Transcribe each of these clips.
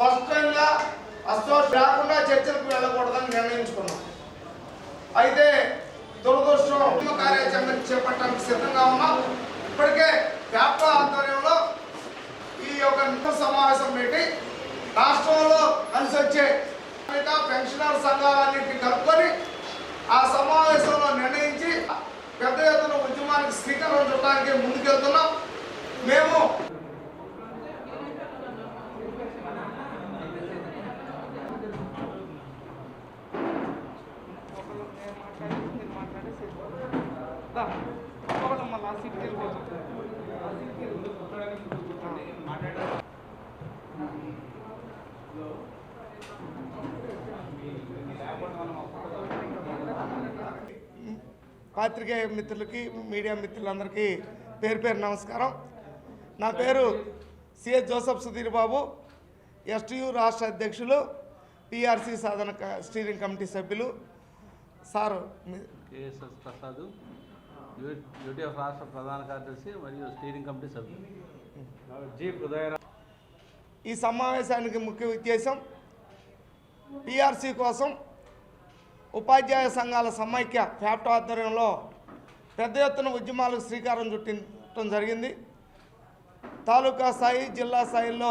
స్పష్టంగా అస్పష్టం లేకుండా చర్చలకు వెళ్ళకూడదని నిర్ణయించుకున్నాం. అయితే దురదృష్టం కార్యాచరణ చేపట్టడానికి సిద్ధంగా ఉన్నాం. ఇప్పటికే వ్యాప్త ఆధ్వర్యంలో ఈ యొక్క సమావేశం పెట్టి రాష్ట్రంలో కలిసి వచ్చే పెన్షనర్ సంఘాలన్నింటినీ కలుపుకొని ఆ సమావేశంలో నిర్ణయించి పెద్ద ఎత్తున ఉద్యమానికి శ్రీకారం చుట్టడానికి ముందుకెళ్తున్నాం. మేము పాత్రికేయ మిత్రులకి మీడియా మిత్రులందరికీ పేరు పేరు నమస్కారం. నా పేరు CS Joseph Sudheer Babu, STU రాష్ట్ర అధ్యక్షులు, పిఆర్సి సాధన స్టీరింగ్ కమిటీ సభ్యులు. సార్ కేఎస్ఎస్ ప్రసాద్, యూటీఎఫ్ రాష్ట్ర ప్రధాన కార్యదర్శి మరియు స్టీరింగ్ కమిటీ సభ్యులు. ఈ సమావేశానికి ముఖ్య ఉద్దేశం పిఆర్సి కోసం ఉపాధ్యాయ సంఘాల సమైక్య ఫ్యాప్టో ఆధ్వర్యంలో పెద్ద ఎత్తున ఉద్యమాలకు శ్రీకారం చుట్టడం జరిగింది. తాలూకా స్థాయి, జిల్లా స్థాయిలో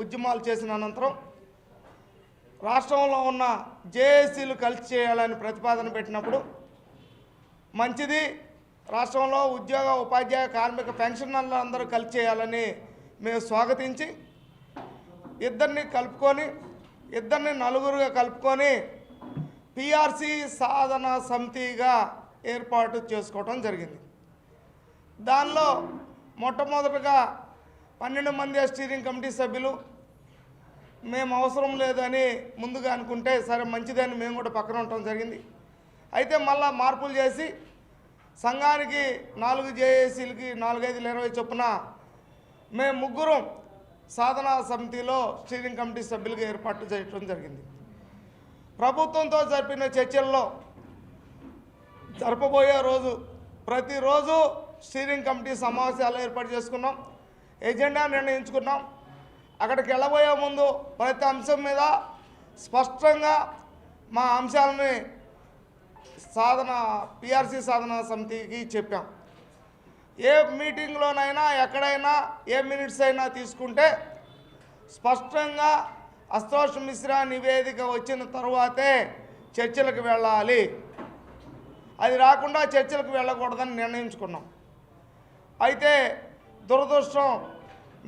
ఉద్యమాలు చేసిన అనంతరం రాష్ట్రంలో ఉన్న జేఏసీలు కలిసి చేయాలని ప్రతిపాదన పెట్టినప్పుడు మంచిది, రాష్ట్రంలో ఉద్యోగ ఉపాధ్యాయ కార్మిక పెన్షనర్లు అందరూ కలిసి చేయాలని మేము స్వాగతించి ఇద్దరిని నలుగురుగా కలుపుకొని పిఆర్సి సాధన సమితిగా ఏర్పాటు చేసుకోవడం జరిగింది. దానిలో మొట్టమొదటగా 12 మంది స్టీరింగ్ కమిటీ సభ్యులు మేము అవసరం లేదని ముందుగా అనుకుంటే సరే మంచిదని మేము కూడా పక్కన ఉండటం జరిగింది. అయితే మళ్ళా మార్పులు చేసి సంఘానికి 4 జేఏసీలకి 4-5-20 చొప్పున మేము ముగ్గురం సాధనా సమితిలో స్టీరింగ్ కమిటీ సభ్యులుగా ఏర్పాటు చేయడం జరిగింది. ప్రభుత్వంతో జరిపిన చర్చల్లో జరపబోయే రోజు ప్రతిరోజు స్టీరింగ్ కమిటీ సమావేశాలు ఏర్పాటు చేసుకున్నాం, ఎజెండా నిర్ణయించుకున్నాం. అక్కడికి వెళ్ళబోయే ముందు ప్రతి అంశం మీద స్పష్టంగా మా అంశాలని పిఆర్సి సాధన సమితికి చెప్పాం. ఏ మీటింగ్లోనైనా ఎక్కడైనా ఏ మినిట్స్ అయినా తీసుకుంటే స్పష్టంగా అశోష్ మిశ్రా నివేదిక వచ్చిన తరువాతే చర్చలకు వెళ్ళాలి, అది రాకుండా చర్చలకు వెళ్ళకూడదని నిర్ణయించుకున్నాం. అయితే దురదృష్టం,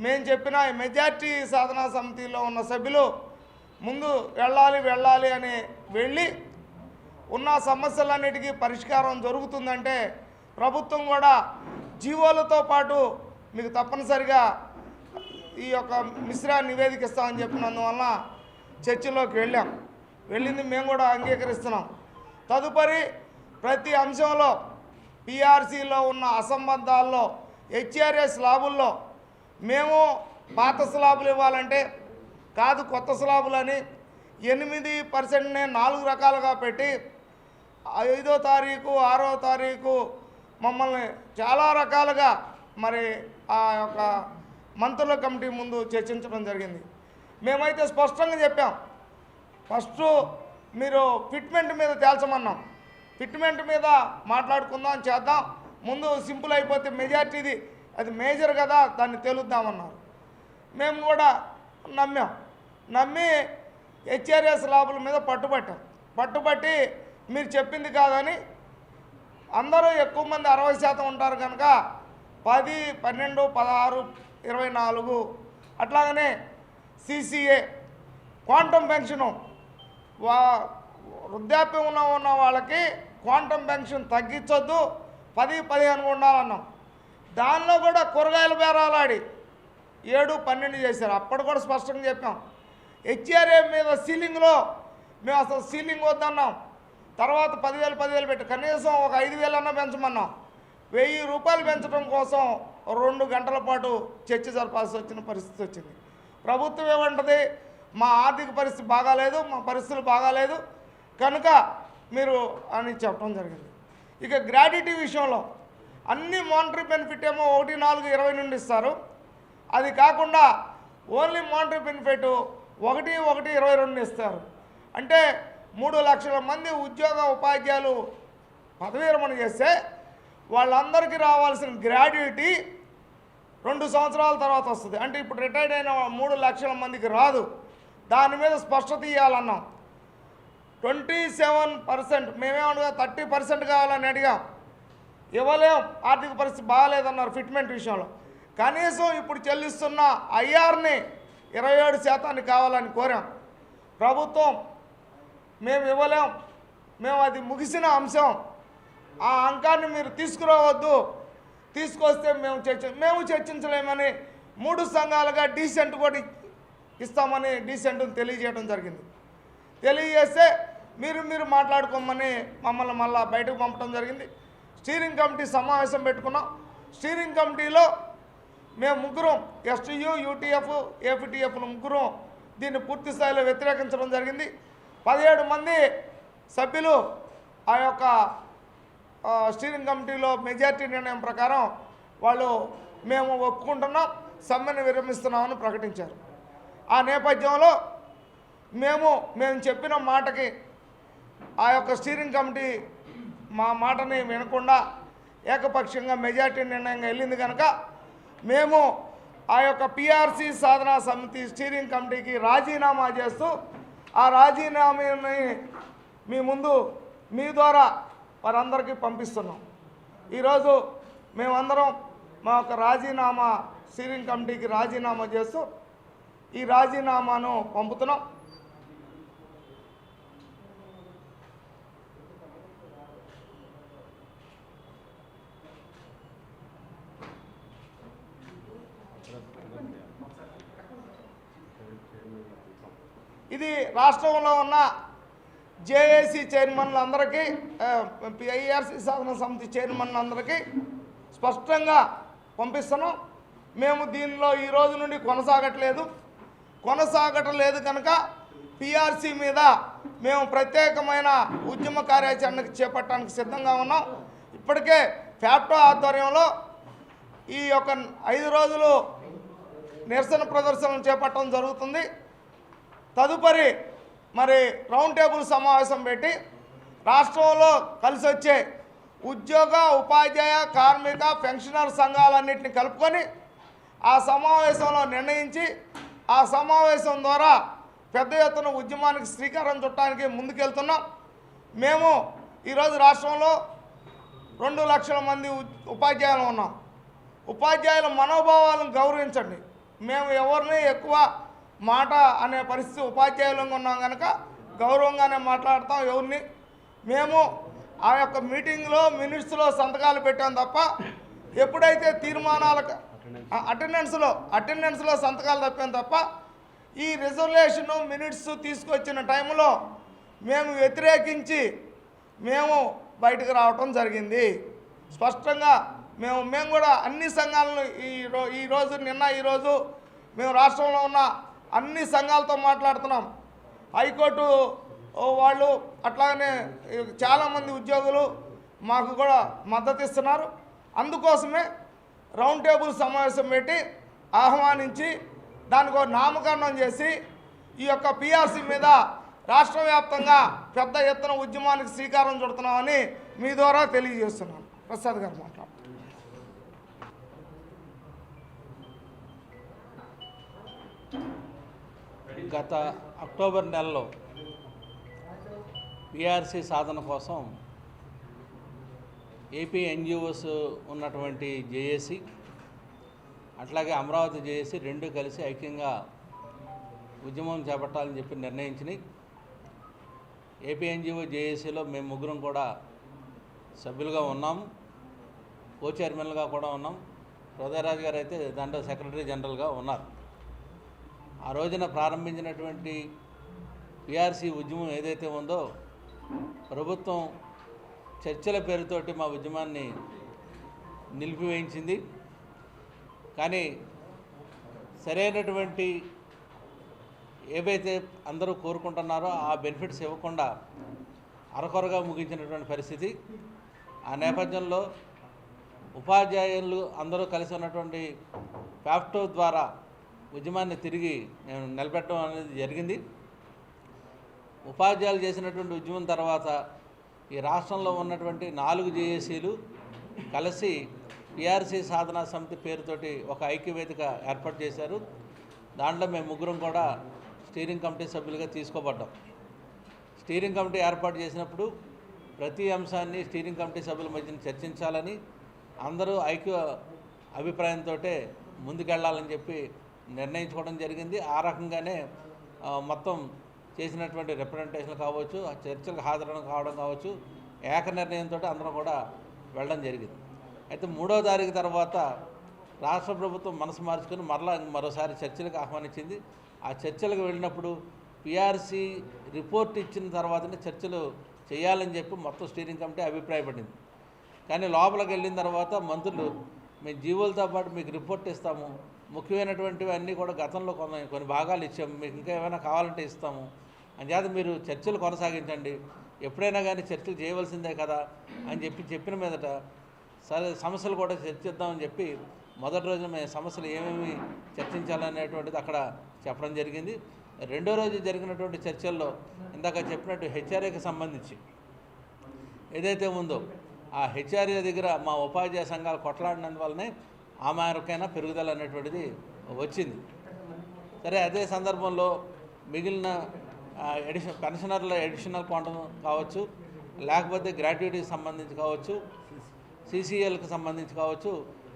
మేము చెప్పిన మెజార్టీ సాధనా సమితిలో ఉన్న సభ్యులు ముందు వెళ్ళాలి అని వెళ్ళి ఉన్న సమస్యలన్నిటికీ పరిష్కారం జరుగుతుందంటే ప్రభుత్వం కూడా జీవోలతో పాటు మీకు తప్పనిసరిగా ఈ యొక్క మిశ్రా నివేదిక ఇస్తామని చెప్పినందువల్ల చర్చలోకి వెళ్ళింది మేము కూడా అంగీకరిస్తున్నాం. తదుపరి ప్రతి అంశంలో పిఆర్సీలో ఉన్న అసంబద్ధాల్లో హెచ్ఆర్ఏ స్లాబుల్లో మేము పాత స్లాబులు ఇవ్వాలంటే కాదు కొత్త స్లాబులని 8%నే 4 రకాలుగా పెట్టి 5వ తారీఖు 6వ తారీఖు మమ్మల్ని చాలా రకాలుగా మరి ఆ యొక్క మంత్రుల కమిటీ ముందు చర్చించడం జరిగింది. మేమైతే స్పష్టంగా చెప్పాం, ఫస్ట్ మీరు ఫిట్మెంట్ మీద తేల్చమన్నాం, ఫిట్మెంట్ మీద మాట్లాడుకుందాం చేద్దాం, ముందు సింపుల్ అయిపోతే మెజార్టీది అది మేజర్ కదా దాన్ని తేలుద్దామన్నారు. మేము కూడా నమ్మి హెచ్ఆర్ఎస్ లాభుల మీద పట్టుబట్టి మీరు చెప్పింది కాదని అందరూ ఎక్కువ మంది 60% ఉంటారు కనుక 10, 12, 16, 24 అట్లాగనే సిసిఏ క్వాంటమ్ పెన్షను వృద్ధాప్యంలో ఉన్న వాళ్ళకి క్వాంటమ్ పెన్షన్ తగ్గించొద్దు, 10-15 ఉండాలన్నాం. దానిలో కూడా కూరగాయల బేరాలాడి 7-12 చేశారు. అప్పుడు కూడా స్పష్టంగా చెప్పాం. హెచ్ఆర్ఏ మీద సీలింగ్లో మేము అసలు సీలింగ్ వద్దన్నాం. తర్వాత 10,000 పెట్టి కనీసం ఒక 5,000 అన్నా పెంచమన్నాం. 1,000 రూపాయలు పెంచడం కోసం 2 గంటల పాటు చర్చ జరపాల్సి వచ్చిన పరిస్థితి వచ్చింది. ప్రభుత్వం ఏమంటది, మా ఆర్థిక పరిస్థితి బాగాలేదు, మా పరిస్థితులు బాగాలేదు కనుక మీరు అని చెప్పడం జరిగింది. ఇక గ్రాడ్యుటీ విషయంలో అన్ని మానిటరీ బెనిఫిట్ ఏమో 1/4/20 నుండి ఇస్తారు. అది కాకుండా ఓన్లీ మానిటరీ బెనిఫిట్ 1/1/22 ఇస్తారు. అంటే 3 లక్షల మంది ఉద్యోగ ఉపాధ్యాయులు పదవీ విరమణ చేస్తే వాళ్ళందరికీ రావాల్సిన గ్రాడ్యుయేటీ 2 సంవత్సరాల తర్వాత వస్తుంది. అంటే ఇప్పుడు రిటైర్డ్ అయిన 3 లక్షల మందికి రాదు. దాని మీద స్పష్టత ఇవ్వాలన్నాం. 27% మేమేమన్నా 30% కావాలని అడిగాం. ఇవ్వలేం, ఆర్థిక పరిస్థితి బాగాలేదన్నారు ఫిట్మెంట్ విషయంలో. కనీసం ఇప్పుడు చెల్లిస్తున్న ఐఆర్ని 27% కావాలని కోరాం. ప్రభుత్వం మేము ఇవ్వలేం, మేము అది ముగిసిన అంశం, ఆ అంకాన్ని మీరు తీసుకురావద్దు, తీసుకొస్తే మేము చర్చించలేమని 3 సంఘాలుగా డీసెంట్ కూడా ఇస్తామని డీసెంట్ని తెలియజేయడం జరిగింది. తెలియజేస్తే మీరు మాట్లాడుకోమని మమ్మల్ని మళ్ళీ బయటకు పంపడం జరిగింది. స్టీరింగ్ కమిటీ సమావేశం పెట్టుకున్నాం. స్టీరింగ్ కమిటీలో మేము ముగ్గురం ఎస్టీయూ, యూటీఎఫ్, ఏపీటీఎఫ్లు ముగ్గురం దీన్ని పూర్తి స్థాయిలో వ్యతిరేకించడం జరిగింది. 17 మంది సభ్యులు ఆ యొక్క స్టీరింగ్ కమిటీలో మెజార్టీ నిర్ణయం ప్రకారం వాళ్ళు మేము ఒప్పుకుంటున్నాం, సమ్మెను విరమిస్తున్నామని ప్రకటించారు. ఆ నేపథ్యంలో మేము చెప్పిన మాటకి ఆ యొక్క స్టీరింగ్ కమిటీ మా మాటని వినకుండా ఏకపక్షంగా మెజార్టీ నిర్ణయంగా వెళ్ళింది కనుక మేము ఆ యొక్క పిఆర్సీ సాధనా సమితి స్టీరింగ్ కమిటీకి రాజీనామా చేస్తూ ఆ రాజీనామాని మీ ద్వారా వారందరికీ పంపిస్తున్నాం. ఈరోజు మేమందరం మా యొక్క రాజీనామా స్టీరింగ్ కమిటీకి రాజీనామా చేస్తూ ఈ రాజీనామాను పంపుతున్నాం. ఇది రాష్ట్రంలో ఉన్న జేఏసీ చైర్మన్లందరికీ, పిఐఆర్సీ సాధన సమితి చైర్మన్లందరికీ స్పష్టంగా పంపిస్తున్నాం. మేము దీనిలో ఈ రోజు నుండి కొనసాగటలేదు కనుక పిఆర్సీ మీద మేము ప్రత్యేకమైన ఉద్యమ కార్యాచరణకు చేపట్టడానికి సిద్ధంగా ఉన్నాం. ఇప్పటికే ఫ్యాప్టో ఆధ్వర్యంలో ఈ యొక్క 5 రోజులు నిరసన ప్రదర్శనలు చేపట్టడం జరుగుతుంది. తదుపరి మరి రౌండ్ టేబుల్ సమావేశం పెట్టి రాష్ట్రంలో కలిసి వచ్చే ఉద్యోగ, ఉపాధ్యాయ, కార్మిక, పెన్షనర్ సంఘాలన్నింటినీ కలుపుకొని ఆ సమావేశంలో నిర్ణయించి ఆ సమావేశం ద్వారా పెద్ద ఎత్తున ఉద్యమానికి శ్రీకారం చుట్టడానికి ముందుకెళ్తున్నాం. మేము ఈరోజు రాష్ట్రంలో 2 లక్షల మంది ఉపాధ్యాయులు ఉన్నాం. ఉపాధ్యాయుల మనోభావాలను గౌరవించండి. మేము ఎవరిని ఎక్కువ మాట అనే పరిస్థితి ఉపాధ్యాయులంగా ఉన్నాం కనుక గౌరవంగానే మాట్లాడతాం. ఎవరిని మేము ఆ యొక్క మీటింగ్లో మినిట్స్లో సంతకాలు పెట్టాం తప్ప ఎప్పుడైతే తీర్మానాలకు అటెండెన్స్లో సంతకాలు తప్పాం తప్ప ఈ రిజర్వేషన్ మినిట్స్ తీసుకొచ్చిన టైంలో మేము వ్యతిరేకించి బయటకు రావటం జరిగింది. స్పష్టంగా మేము కూడా అన్ని సంఘాలను ఈరోజు మేము రాష్ట్రంలో ఉన్న అన్ని సంఘాలతో మాట్లాడుతున్నాం. హైకోర్టు వాళ్ళు అట్లాగనే చాలామంది ఉద్యోగులు మాకు కూడా మద్దతు ఇస్తున్నారు. అందుకోసమే రౌండ్ టేబుల్ సమావేశం పెట్టి ఆహ్వానించి దానికి నామకరణం చేసి ఈ యొక్క పిఆర్సీ మీద రాష్ట్ర వ్యాప్తంగా పెద్ద ఎత్తున ఉద్యమానికి శ్రీకారం చుడుతున్నామని మీ ద్వారా తెలియజేస్తున్నాను. ప్రసాద్ గారు మాట్లాడుతున్నారు. గత అక్టోబర్ నెలలో పిఆర్సీ సాధన కోసం ఏపీ ఎన్జిఓస్ ఉన్నటువంటి జేఏసీ అట్లాగే అమరావతి జేఏసీ 2 కలిసి ఐక్యంగా ఉద్యమం చేపట్టాలని చెప్పి నిర్ణయించినాయి. ఏపీ ఎన్జిఓ జేఏసీలో మేము ముగ్గురం కూడా సభ్యులుగా ఉన్నాము, కో చైర్మన్లుగా కూడా ఉన్నాం. హృదయరాజు గారు అయితే దాంట్లో సెక్రటరీ జనరల్గా ఉన్నారు. ఆ రోజున ప్రారంభించినటువంటి పిఆర్సీ ఉద్యమం ఏదైతే ఉందో ప్రభుత్వం చర్చల పేరుతోటి మా ఉద్యమాన్ని నిలిపివేయించింది. కానీ సరైనటువంటి ఏవైతే అందరూ కోరుకుంటున్నారో ఆ బెనిఫిట్స్ ఇవ్వకుండా అరకొరగా ముగించినటువంటి పరిస్థితి. ఆ నేపథ్యంలో ఉపాధ్యాయులు అందరూ కలిసి ఉన్నటువంటి ఫ్యాప్టో ద్వారా ఉద్యమాన్ని తిరిగి మేము నిలబెట్టడం అనేది జరిగింది. ఉపాధ్యాయులు చేసినటువంటి ఉద్యమం తర్వాత ఈ రాష్ట్రంలో ఉన్నటువంటి 4 జేఏసీలు కలిసి పిఆర్సీ సాధనా సమితి పేరుతోటి ఒక ఐక్యవేదిక ఏర్పాటు చేశారు. దాంట్లో మేము ముగ్గురం కూడా స్టీరింగ్ కమిటీ సభ్యులుగా తీసుకోబడ్డాం. స్టీరింగ్ కమిటీ ఏర్పాటు చేసినప్పుడు ప్రతి అంశాన్ని స్టీరింగ్ కమిటీ సభ్యుల మధ్యన చర్చించాలని, అందరూ ఐక్య అభిప్రాయంతో ముందుకెళ్లాలని చెప్పి నిర్ణయించుకోవడం జరిగింది. ఆ రకంగానే మొత్తం చేసినటువంటి రిప్రజెంటేషన్లు కావచ్చు, ఆ చర్చలకు హాజరు కావడం కావచ్చు, ఏక నిర్ణయంతో అందరం కూడా వెళ్ళడం జరిగింది. అయితే 3వ తారీఖు తర్వాత రాష్ట్ర ప్రభుత్వం మనసు మార్చుకొని మరోసారి చర్చలకు ఆహ్వానించింది. ఆ చర్చలకు వెళ్ళినప్పుడు పిఆర్సీ రిపోర్ట్ ఇచ్చిన తర్వాతనే చర్చలు చేయాలని చెప్పి మొత్తం స్టీరింగ్ కమిటీ అభిప్రాయపడింది. కానీ లోపలికి వెళ్ళిన తర్వాత మంత్రులు మేము జీవోలతో పాటు మీకు రిపోర్ట్ ఇస్తాము, ముఖ్యమైనటువంటివి అన్నీ కూడా గతంలో కొన్ని భాగాలు ఇచ్చాము, మీకు ఇంకా ఏమైనా కావాలంటే ఇస్తాము, అంచేత మీరు చర్చలు కొనసాగించండి, ఎప్పుడైనా కానీ చర్చలు చేయవలసిందే కదా అని చెప్పిన మీదట సరే సమస్యలు కూడా చర్చిద్దామని చెప్పి మొదటి రోజున మేము సమస్యలు ఏమేమి చర్చించాలనేటువంటిది అక్కడ చెప్పడం జరిగింది. 2వ రోజు జరిగినటువంటి చర్చల్లో ఇందాక చెప్పినట్టు హెచ్ఆర్ఏకి సంబంధించి ఏదైతే ఉందో ఆ హెచ్ఆర్ఏ దగ్గర మా ఉపాధ్యాయ సంఘాలు కొట్లాడినందువల్లనే ఆ మేరకైనా పెరుగుదల అనేటువంటిది వచ్చింది. సరే, అదే సందర్భంలో మిగిలిన పెన్షనర్ల అడిషనల్ క్వాంటం కావచ్చు, లేకపోతే గ్రాట్యుటీకి సంబంధించి కావచ్చు, సిసిఎల్కి సంబంధించి కావచ్చు,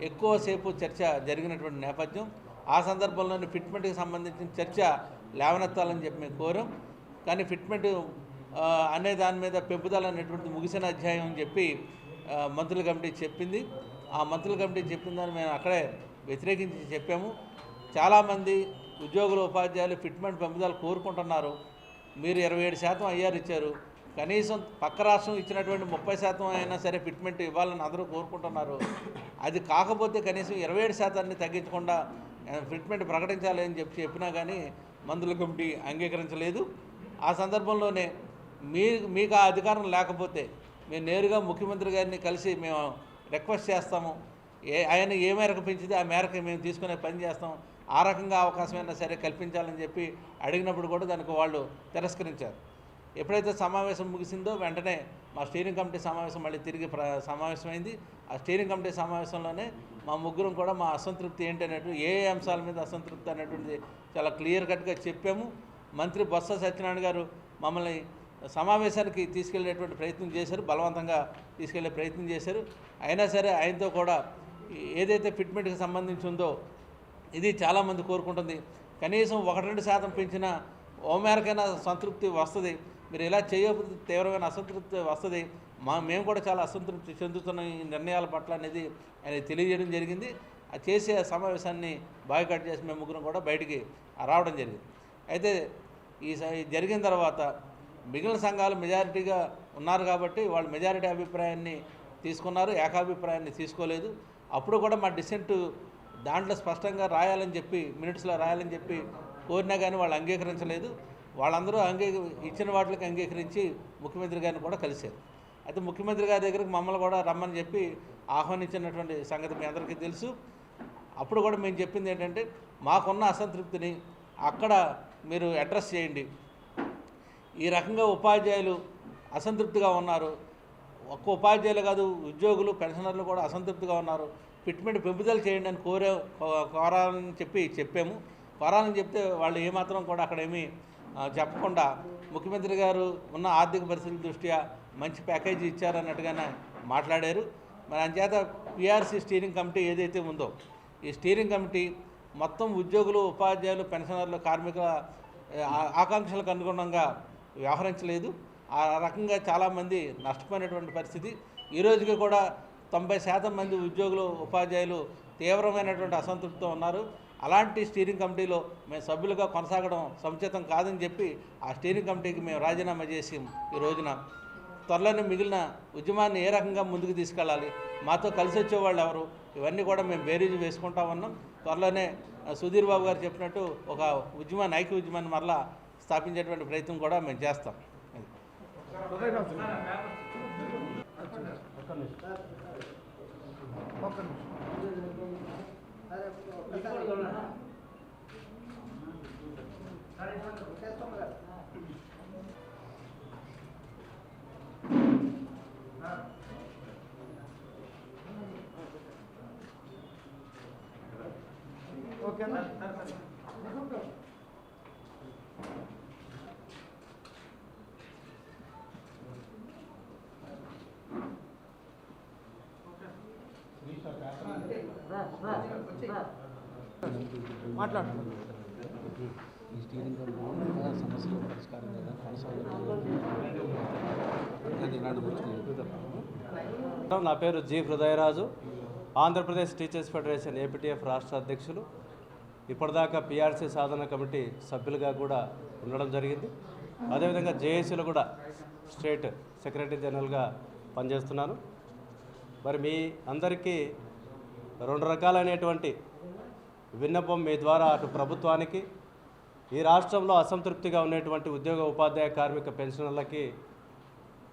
ఎక్కువసేపు చర్చ జరిగినటువంటి నేపథ్యం. ఆ సందర్భంలోని ఫిట్మెంట్కి సంబంధించిన చర్చ లేవనెత్తాలని చెప్పి మేము కోరాం. కానీ ఫిట్మెంట్ అనే దాని మీద పెంపుదల అనేటువంటి ముగిసిన అధ్యాయం అని చెప్పి మంత్రుల కమిటీ చెప్పింది. ఆ మంత్రుల కమిటీ చెప్పిన దాన్ని మేము అక్కడే వ్యతిరేకించి చెప్పాము. చాలామంది ఉద్యోగులు ఉపాధ్యాయులు ఫిట్మెంట్ పెంపుదల కోరుకుంటున్నారు. మీరు 27% ఐఆర్ ఇచ్చారు, కనీసం పక్క రాష్ట్రం ఇచ్చినటువంటి 30% అయినా సరే ఫిట్మెంట్ ఇవ్వాలని అందరూ కోరుకుంటున్నారు. అది కాకపోతే కనీసం 27% తగ్గించకుండా ఫిట్మెంట్ ప్రకటించాలి అని చెప్పినా కానీ మంత్రుల కమిటీ అంగీకరించలేదు. ఆ సందర్భంలోనే మీకు ఆ అధికారం లేకపోతే మేము నేరుగా ముఖ్యమంత్రి గారిని కలిసి మేము రిక్వెస్ట్ చేస్తాము, ఆయన ఏ మేరకు పెంచితే ఆ మేరకు మేము తీసుకునే పని చేస్తాం, ఆ రకంగా అవకాశమైనా సరే కల్పించాలని చెప్పి అడిగినప్పుడు కూడా దానికి వాళ్ళు తిరస్కరించారు. ఎప్పుడైతే సమావేశం ముగిసిందో వెంటనే మా స్టీరింగ్ కమిటీ సమావేశం మళ్ళీ తిరిగి సమావేశమైంది. ఆ స్టీరింగ్ కమిటీ సమావేశంలోనే మా ముగ్గురం కూడా మా అసంతృప్తి ఏంటనేటువంటి ఏ అంశాల మీద అసంతృప్తి అనేటువంటిది చాలా క్లియర్ కట్గా చెప్పాము. మంత్రి బొత్స సత్యనారాయణ గారు మమ్మల్ని సమావేశానికి తీసుకెళ్లేటువంటి ప్రయత్నం చేశారు, బలవంతంగా తీసుకెళ్లే ప్రయత్నం చేశారు. అయినా సరే ఆయనతో కూడా ఏదైతే ఫిట్మెంట్కి సంబంధించి ఉందో ఇది చాలామంది కోరుకుంటుంది, కనీసం 1-2% పెంచిన ఓ మేరకైనా సంతృప్తి వస్తుంది, మీరు ఇలా చేయకపోతే తీవ్రమైన అసంతృప్తి వస్తుంది, మేము కూడా చాలా అసంతృప్తి చెందుతున్న ఈ నిర్ణయాల పట్ల అనేది ఆయన తెలియజేయడం జరిగింది. ఆ చేసే సమావేశాన్ని బాయ్కాట్ చేసి మేము ముగ్గురం కూడా బయటికి రావడం జరిగింది. అయితే ఈ జరిగిన తర్వాత మిగిలిన సంఘాలు మెజారిటీగా ఉన్నారు కాబట్టి వాళ్ళు మెజారిటీ అభిప్రాయాన్ని తీసుకున్నారు, ఏకాభిప్రాయాన్ని తీసుకోలేదు. అప్పుడు కూడా మా డిసెంట్ దాంట్లో స్పష్టంగా రాయాలని చెప్పి మినిట్స్లో రాయాలని చెప్పి కోరినా కానీ వాళ్ళు అంగీకరించలేదు. వాళ్ళందరూ ఇచ్చిన వాటికి అంగీకరించి ముఖ్యమంత్రి గారిని కూడా కలిశారు. అయితే ముఖ్యమంత్రి గారి దగ్గరికి మమ్మల్ని కూడా రమ్మని చెప్పి ఆహ్వానించినటువంటి సంగతి మీ అందరికీ తెలుసు. అప్పుడు కూడా మేము చెప్పింది ఏంటంటే మాకున్న అసంతృప్తిని అక్కడ మీరు అడ్రస్ చేయండి. ఈ రకంగా ఉపాధ్యాయులు అసంతృప్తిగా ఉన్నారు, ఒక్క ఉపాధ్యాయులు కాదు ఉద్యోగులు పెన్షనర్లు కూడా అసంతృప్తిగా ఉన్నారు, ఫిట్మెంట్ పెంపుదల చేయండి అని కోరాలని చెప్పాము. కోరాలని చెప్తే వాళ్ళు ఏమాత్రం కూడా అక్కడ ఏమీ చెప్పకుండా ముఖ్యమంత్రి గారు ఉన్న ఆర్థిక పరిస్థితుల దృష్ట్యా మంచి ప్యాకేజీ ఇచ్చారన్నట్టుగానే మాట్లాడారు. మరి అంచేత పిఆర్సీ స్టీరింగ్ కమిటీ ఏదైతే ఉందో ఈ స్టీరింగ్ కమిటీ మొత్తం ఉద్యోగులు ఉపాధ్యాయులు పెన్షనర్లు కార్మికుల ఆకాంక్షలకు అనుగుణంగా వ్యవహరించలేదు. ఆ రకంగా చాలామంది నష్టపోయినటువంటి పరిస్థితి. ఈ రోజుకి కూడా 90% మంది ఉద్యోగులు ఉపాధ్యాయులు తీవ్రమైనటువంటి అసంతృప్తితో ఉన్నారు. అలాంటి స్టీరింగ్ కమిటీలో మేము సభ్యులుగా కొనసాగడం సముచితం కాదని చెప్పి ఆ స్టీరింగ్ కమిటీకి మేము రాజీనామా చేసి ఈ రోజున త్వరలోనే మిగిలిన ఉద్యమాన్ని ఏ రకంగా ముందుకు తీసుకెళ్ళాలి, మాతో కలిసి వచ్చేవాళ్ళు ఎవరు, ఇవన్నీ కూడా మేము బేరీజు వేసుకుంటా ఉన్నాం. త్వరలోనే సుధీర్ బాబు గారు చెప్పినట్టు ఒక ఉద్యమాన్ని ఐక్య ఉద్యమాన్ని మరలా స్థాపించేటువంటి ప్రయత్నం కూడా మేము చేస్తాం. ఓకేనా? మాట్లాడు. ఈ స్టీరింగ్ సమస్యలు పరిష్కారం లేదా నా పేరు G Hrudayaraju, Andhra Pradesh teachers federation APTF రాష్ట్ర అధ్యక్షులు. ఇప్పటిదాకా పిఆర్సీ సాధన కమిటీ సభ్యులుగా కూడా ఉండడం జరిగింది. అదేవిధంగా జేఏసీలో కూడా స్టేట్ సెక్రటరీ జనరల్గా పనిచేస్తున్నాను. మరి మీ అందరికీ 2 రకాలైనటువంటి విన్నపం మీ ద్వారా అటు ప్రభుత్వానికి, ఈ రాష్ట్రంలో అసంతృప్తిగా ఉన్నటువంటి ఉద్యోగ ఉపాధ్యాయ కార్మిక పెన్షనర్లకి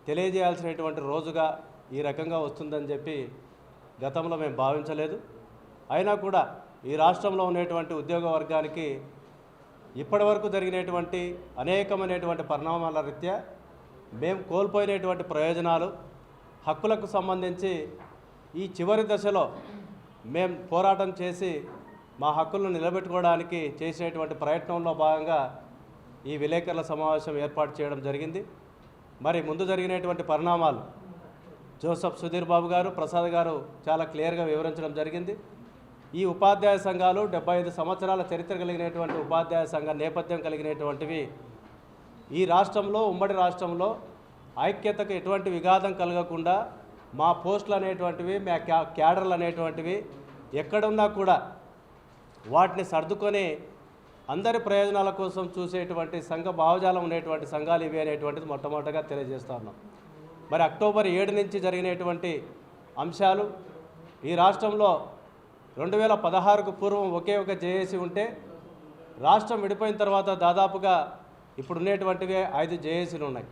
తెలియజేయాల్సినటువంటి రోజుగా ఈ రకంగా వస్తుందని చెప్పి గతంలో మేము భావించలేదు. అయినా కూడా ఈ రాష్ట్రంలో ఉన్నటువంటి ఉద్యోగ వర్గానికి ఇప్పటివరకు జరిగినటువంటి అనేకమైనటువంటి పరిణామాల రీత్యా మేము కోల్పోయినటువంటి ప్రయోజనాలు, హక్కులకు సంబంధించి ఈ చివరి దశలో మేము పోరాటం చేసి మా హక్కులను నిలబెట్టుకోవడానికి చేసినటువంటి ప్రయత్నంలో భాగంగా ఈ విలేకరుల సమావేశం ఏర్పాటు చేయడం జరిగింది. మరి ముందు జరిగినటువంటి పరిణామాలు జోసఫ్ సుధీర్ బాబు గారు, ప్రసాద్ గారు చాలా క్లియర్గా వివరించడం జరిగింది. ఈ ఉపాధ్యాయ సంఘాలు 75 సంవత్సరాల చరిత్ర కలిగినటువంటి ఉపాధ్యాయ సంఘ నేపథ్యం కలిగినటువంటివి ఈ రాష్ట్రంలో, ఉమ్మడి రాష్ట్రంలో ఐక్యతకు ఎటువంటి విఘాతం కలగకుండా మా పోస్టులు అనేటువంటివి, మా క్యాడర్లు అనేటువంటివి ఎక్కడున్నా కూడా వాటిని సర్దుకొని అందరి ప్రయోజనాల కోసం చూసేటువంటి సంఘ భావజాలం ఉన్నటువంటి సంఘాలు ఇవి అనేటువంటిది మొట్టమొదటిగా తెలియజేస్తా ఉన్నాం. మరి అక్టోబర్ 7 నుంచి జరిగినటువంటి అంశాలు, ఈ రాష్ట్రంలో 2016కు పూర్వం ఒకే ఒక జేఏసీ ఉంటే రాష్ట్రం విడిపోయిన తర్వాత దాదాపుగా ఇప్పుడు ఉండేటువంటివి 5 జేఏసీలు ఉన్నాయి.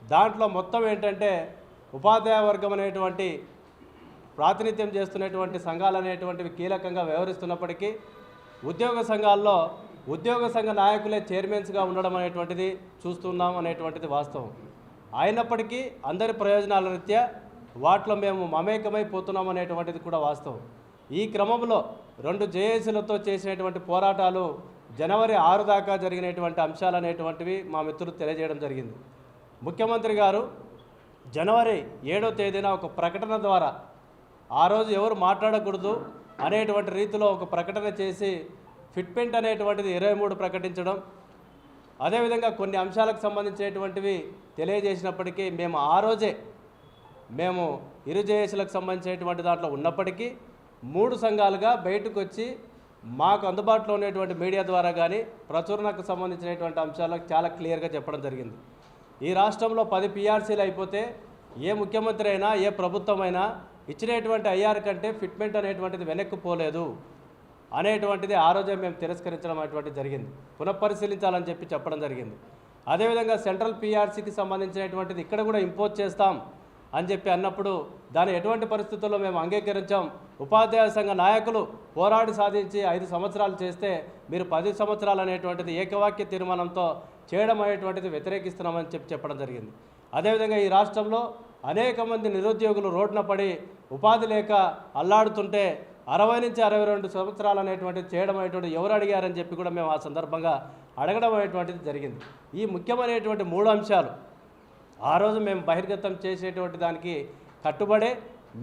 దాంట్లో మొత్తం ఏంటంటే ఉపాధ్యాయ వర్గం అనేటువంటి ప్రాతినిధ్యం చేస్తున్నటువంటి సంఘాలు అనేటువంటివి కీలకంగా వ్యవహరిస్తున్నప్పటికీ ఉద్యోగ సంఘాల్లో ఉద్యోగ సంఘ నాయకులే చైర్మన్స్గా ఉండడం అనేటువంటిది చూస్తున్నాం అనేటువంటిది వాస్తవం. అయినప్పటికీ అందరి ప్రయోజనాల రీత్యా వాటిలో మేము మమేకమైపోతున్నాం అనేటువంటిది కూడా వాస్తవం. ఈ క్రమంలో 2 జేఏసీలతో చేసినటువంటి పోరాటాలు జనవరి 6 దాకా జరిగినటువంటి అంశాలు అనేటువంటివి మా మిత్రులు తెలియజేయడం జరిగింది. ముఖ్యమంత్రి గారు జనవరి 7వ తేదీన ఒక ప్రకటన ద్వారా ఆ రోజు ఎవరు మాట్లాడకూడదు అనేటువంటి రీతిలో ఒక ప్రకటన చేసి ఫిట్మెంట్ అనేటువంటిది 23 ప్రకటించడం, అదేవిధంగా కొన్ని అంశాలకు సంబంధించినటువంటివి తెలియజేసినప్పటికీ మేము ఆ రోజే మేము ఇరు జేఏసీలకు సంబంధించినటువంటి దాంట్లో ఉన్నప్పటికీ 3 సంఘాలుగా బయటకు వచ్చి మాకు అందుబాటులో ఉన్నటువంటి మీడియా ద్వారా కానీ ప్రచురణకు సంబంధించినటువంటి అంశాలకు చాలా క్లియర్గా చెప్పడం జరిగింది. ఈ రాష్ట్రంలో 10 పిఆర్సీలు అయిపోతే ఏ ముఖ్యమంత్రి అయినా, ఏ ప్రభుత్వం అయినా ఇచ్చినటువంటి ఐఆర్ కంటే ఫిట్మెంట్ అనేటువంటిది వెనక్కి పోలేదు అనేటువంటిది ఆ రోజే మేము తిరస్కరించడం అనేటువంటిది జరిగింది. పునఃపరిశీలించాలని చెప్పడం జరిగింది. అదేవిధంగా సెంట్రల్ పిఆర్సీకి సంబంధించినటువంటిది ఇక్కడ కూడా ఇంపోజ్ చేస్తాం అని చెప్పి అన్నప్పుడు దాని ఎటువంటి పరిస్థితుల్లో మేము అంగీకరించాం. ఉపాధ్యాయ సంఘ నాయకులు పోరాడి సాధించి 5 సంవత్సరాలు చేస్తే మీరు 10 సంవత్సరాలు అనేటువంటిది ఏకవాక్య తీర్మానంతో చేయడం అనేటువంటిది వ్యతిరేకిస్తున్నామని చెప్పడం జరిగింది. అదేవిధంగా ఈ రాష్ట్రంలో అనేక మంది నిరుద్యోగులు రోడ్డున పడి ఉపాధి లేక అల్లాడుతుంటే 60 నుంచి 62 సంవత్సరాలు అనేటువంటిది చేయడం అనేటువంటిది ఎవరు అడిగారని చెప్పి కూడా మేము ఆ సందర్భంగా అడగడం అనేటువంటిది జరిగింది. ఈ ముఖ్యమైనటువంటి 3 అంశాలు ఆ రోజు మేము బహిర్గతం చేసేటువంటి దానికి కట్టుబడే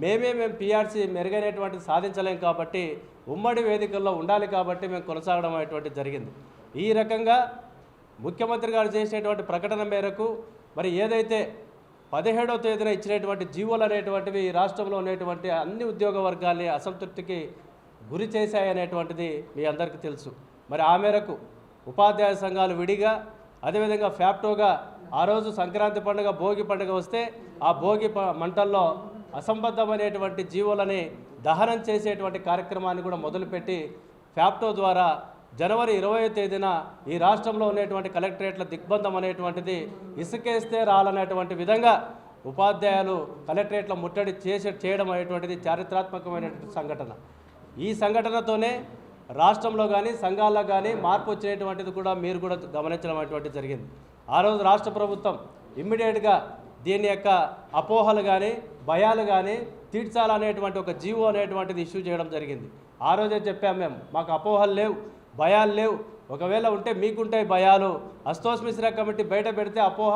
మేము పిఆర్సీ మెరుగైనటువంటిది సాధించలేం కాబట్టి ఉమ్మడి వేదికల్లో ఉండాలి కాబట్టి మేము కొనసాగడం అనేటువంటిది జరిగింది. ఈ రకంగా ముఖ్యమంత్రి గారు చేసినటువంటి ప్రకటన మేరకు మరి ఏదైతే 17వ తేదీన ఇచ్చినటువంటి జీవోలు అనేటువంటివి ఈ రాష్ట్రంలో ఉన్నటువంటి అన్ని ఉద్యోగ వర్గాల్ని అసంతృప్తికి గురి చేశాయనేటువంటిది మీ అందరికీ తెలుసు. మరి ఆ మేరకు ఉపాధ్యాయ సంఘాలు విడిగా, అదేవిధంగా ఫ్యాప్టోగా ఆ రోజు సంక్రాంతి పండుగ, భోగి పండుగ వస్తే ఆ భోగి మంటల్లో అసంబద్ధమైనటువంటి జీవోలని దహనం చేసేటువంటి కార్యక్రమాన్ని కూడా మొదలుపెట్టి ఫ్యాప్టో ద్వారా జనవరి 20వ తేదీన ఈ రాష్ట్రంలో ఉన్నటువంటి కలెక్టరేట్ల దిగ్బంధం అనేటువంటిది ఇసుకేస్తే రాలనేటువంటి విధంగా ఉపాధ్యాయులు కలెక్టరేట్ల ముట్టడి చేయడం అనేటువంటిది చారిత్రాత్మకమైనటువంటి సంఘటన. ఈ సంఘటనతోనే రాష్ట్రంలో కానీ సంఘాల్లో కానీ మార్పు వచ్చేటువంటిది కూడా మీరు కూడా గమనించడం అటువంటిది జరిగింది. ఆ రోజు రాష్ట్ర ప్రభుత్వం ఇమ్మీడియట్గా దీని యొక్క అపోహలు కానీ భయాలు కానీ తీర్చాలనేటువంటి ఒక జీవో అనేటువంటిది ఇష్యూ చేయడం జరిగింది. ఆ రోజే చెప్పాం మేము, మాకు అపోహలు లేవు, భయాలు లేవు, ఒకవేళ ఉంటే మీకుంటాయి భయాలు, అస్తోస్ మిశ్రా కమిటీ బయట పెడితే అపోహ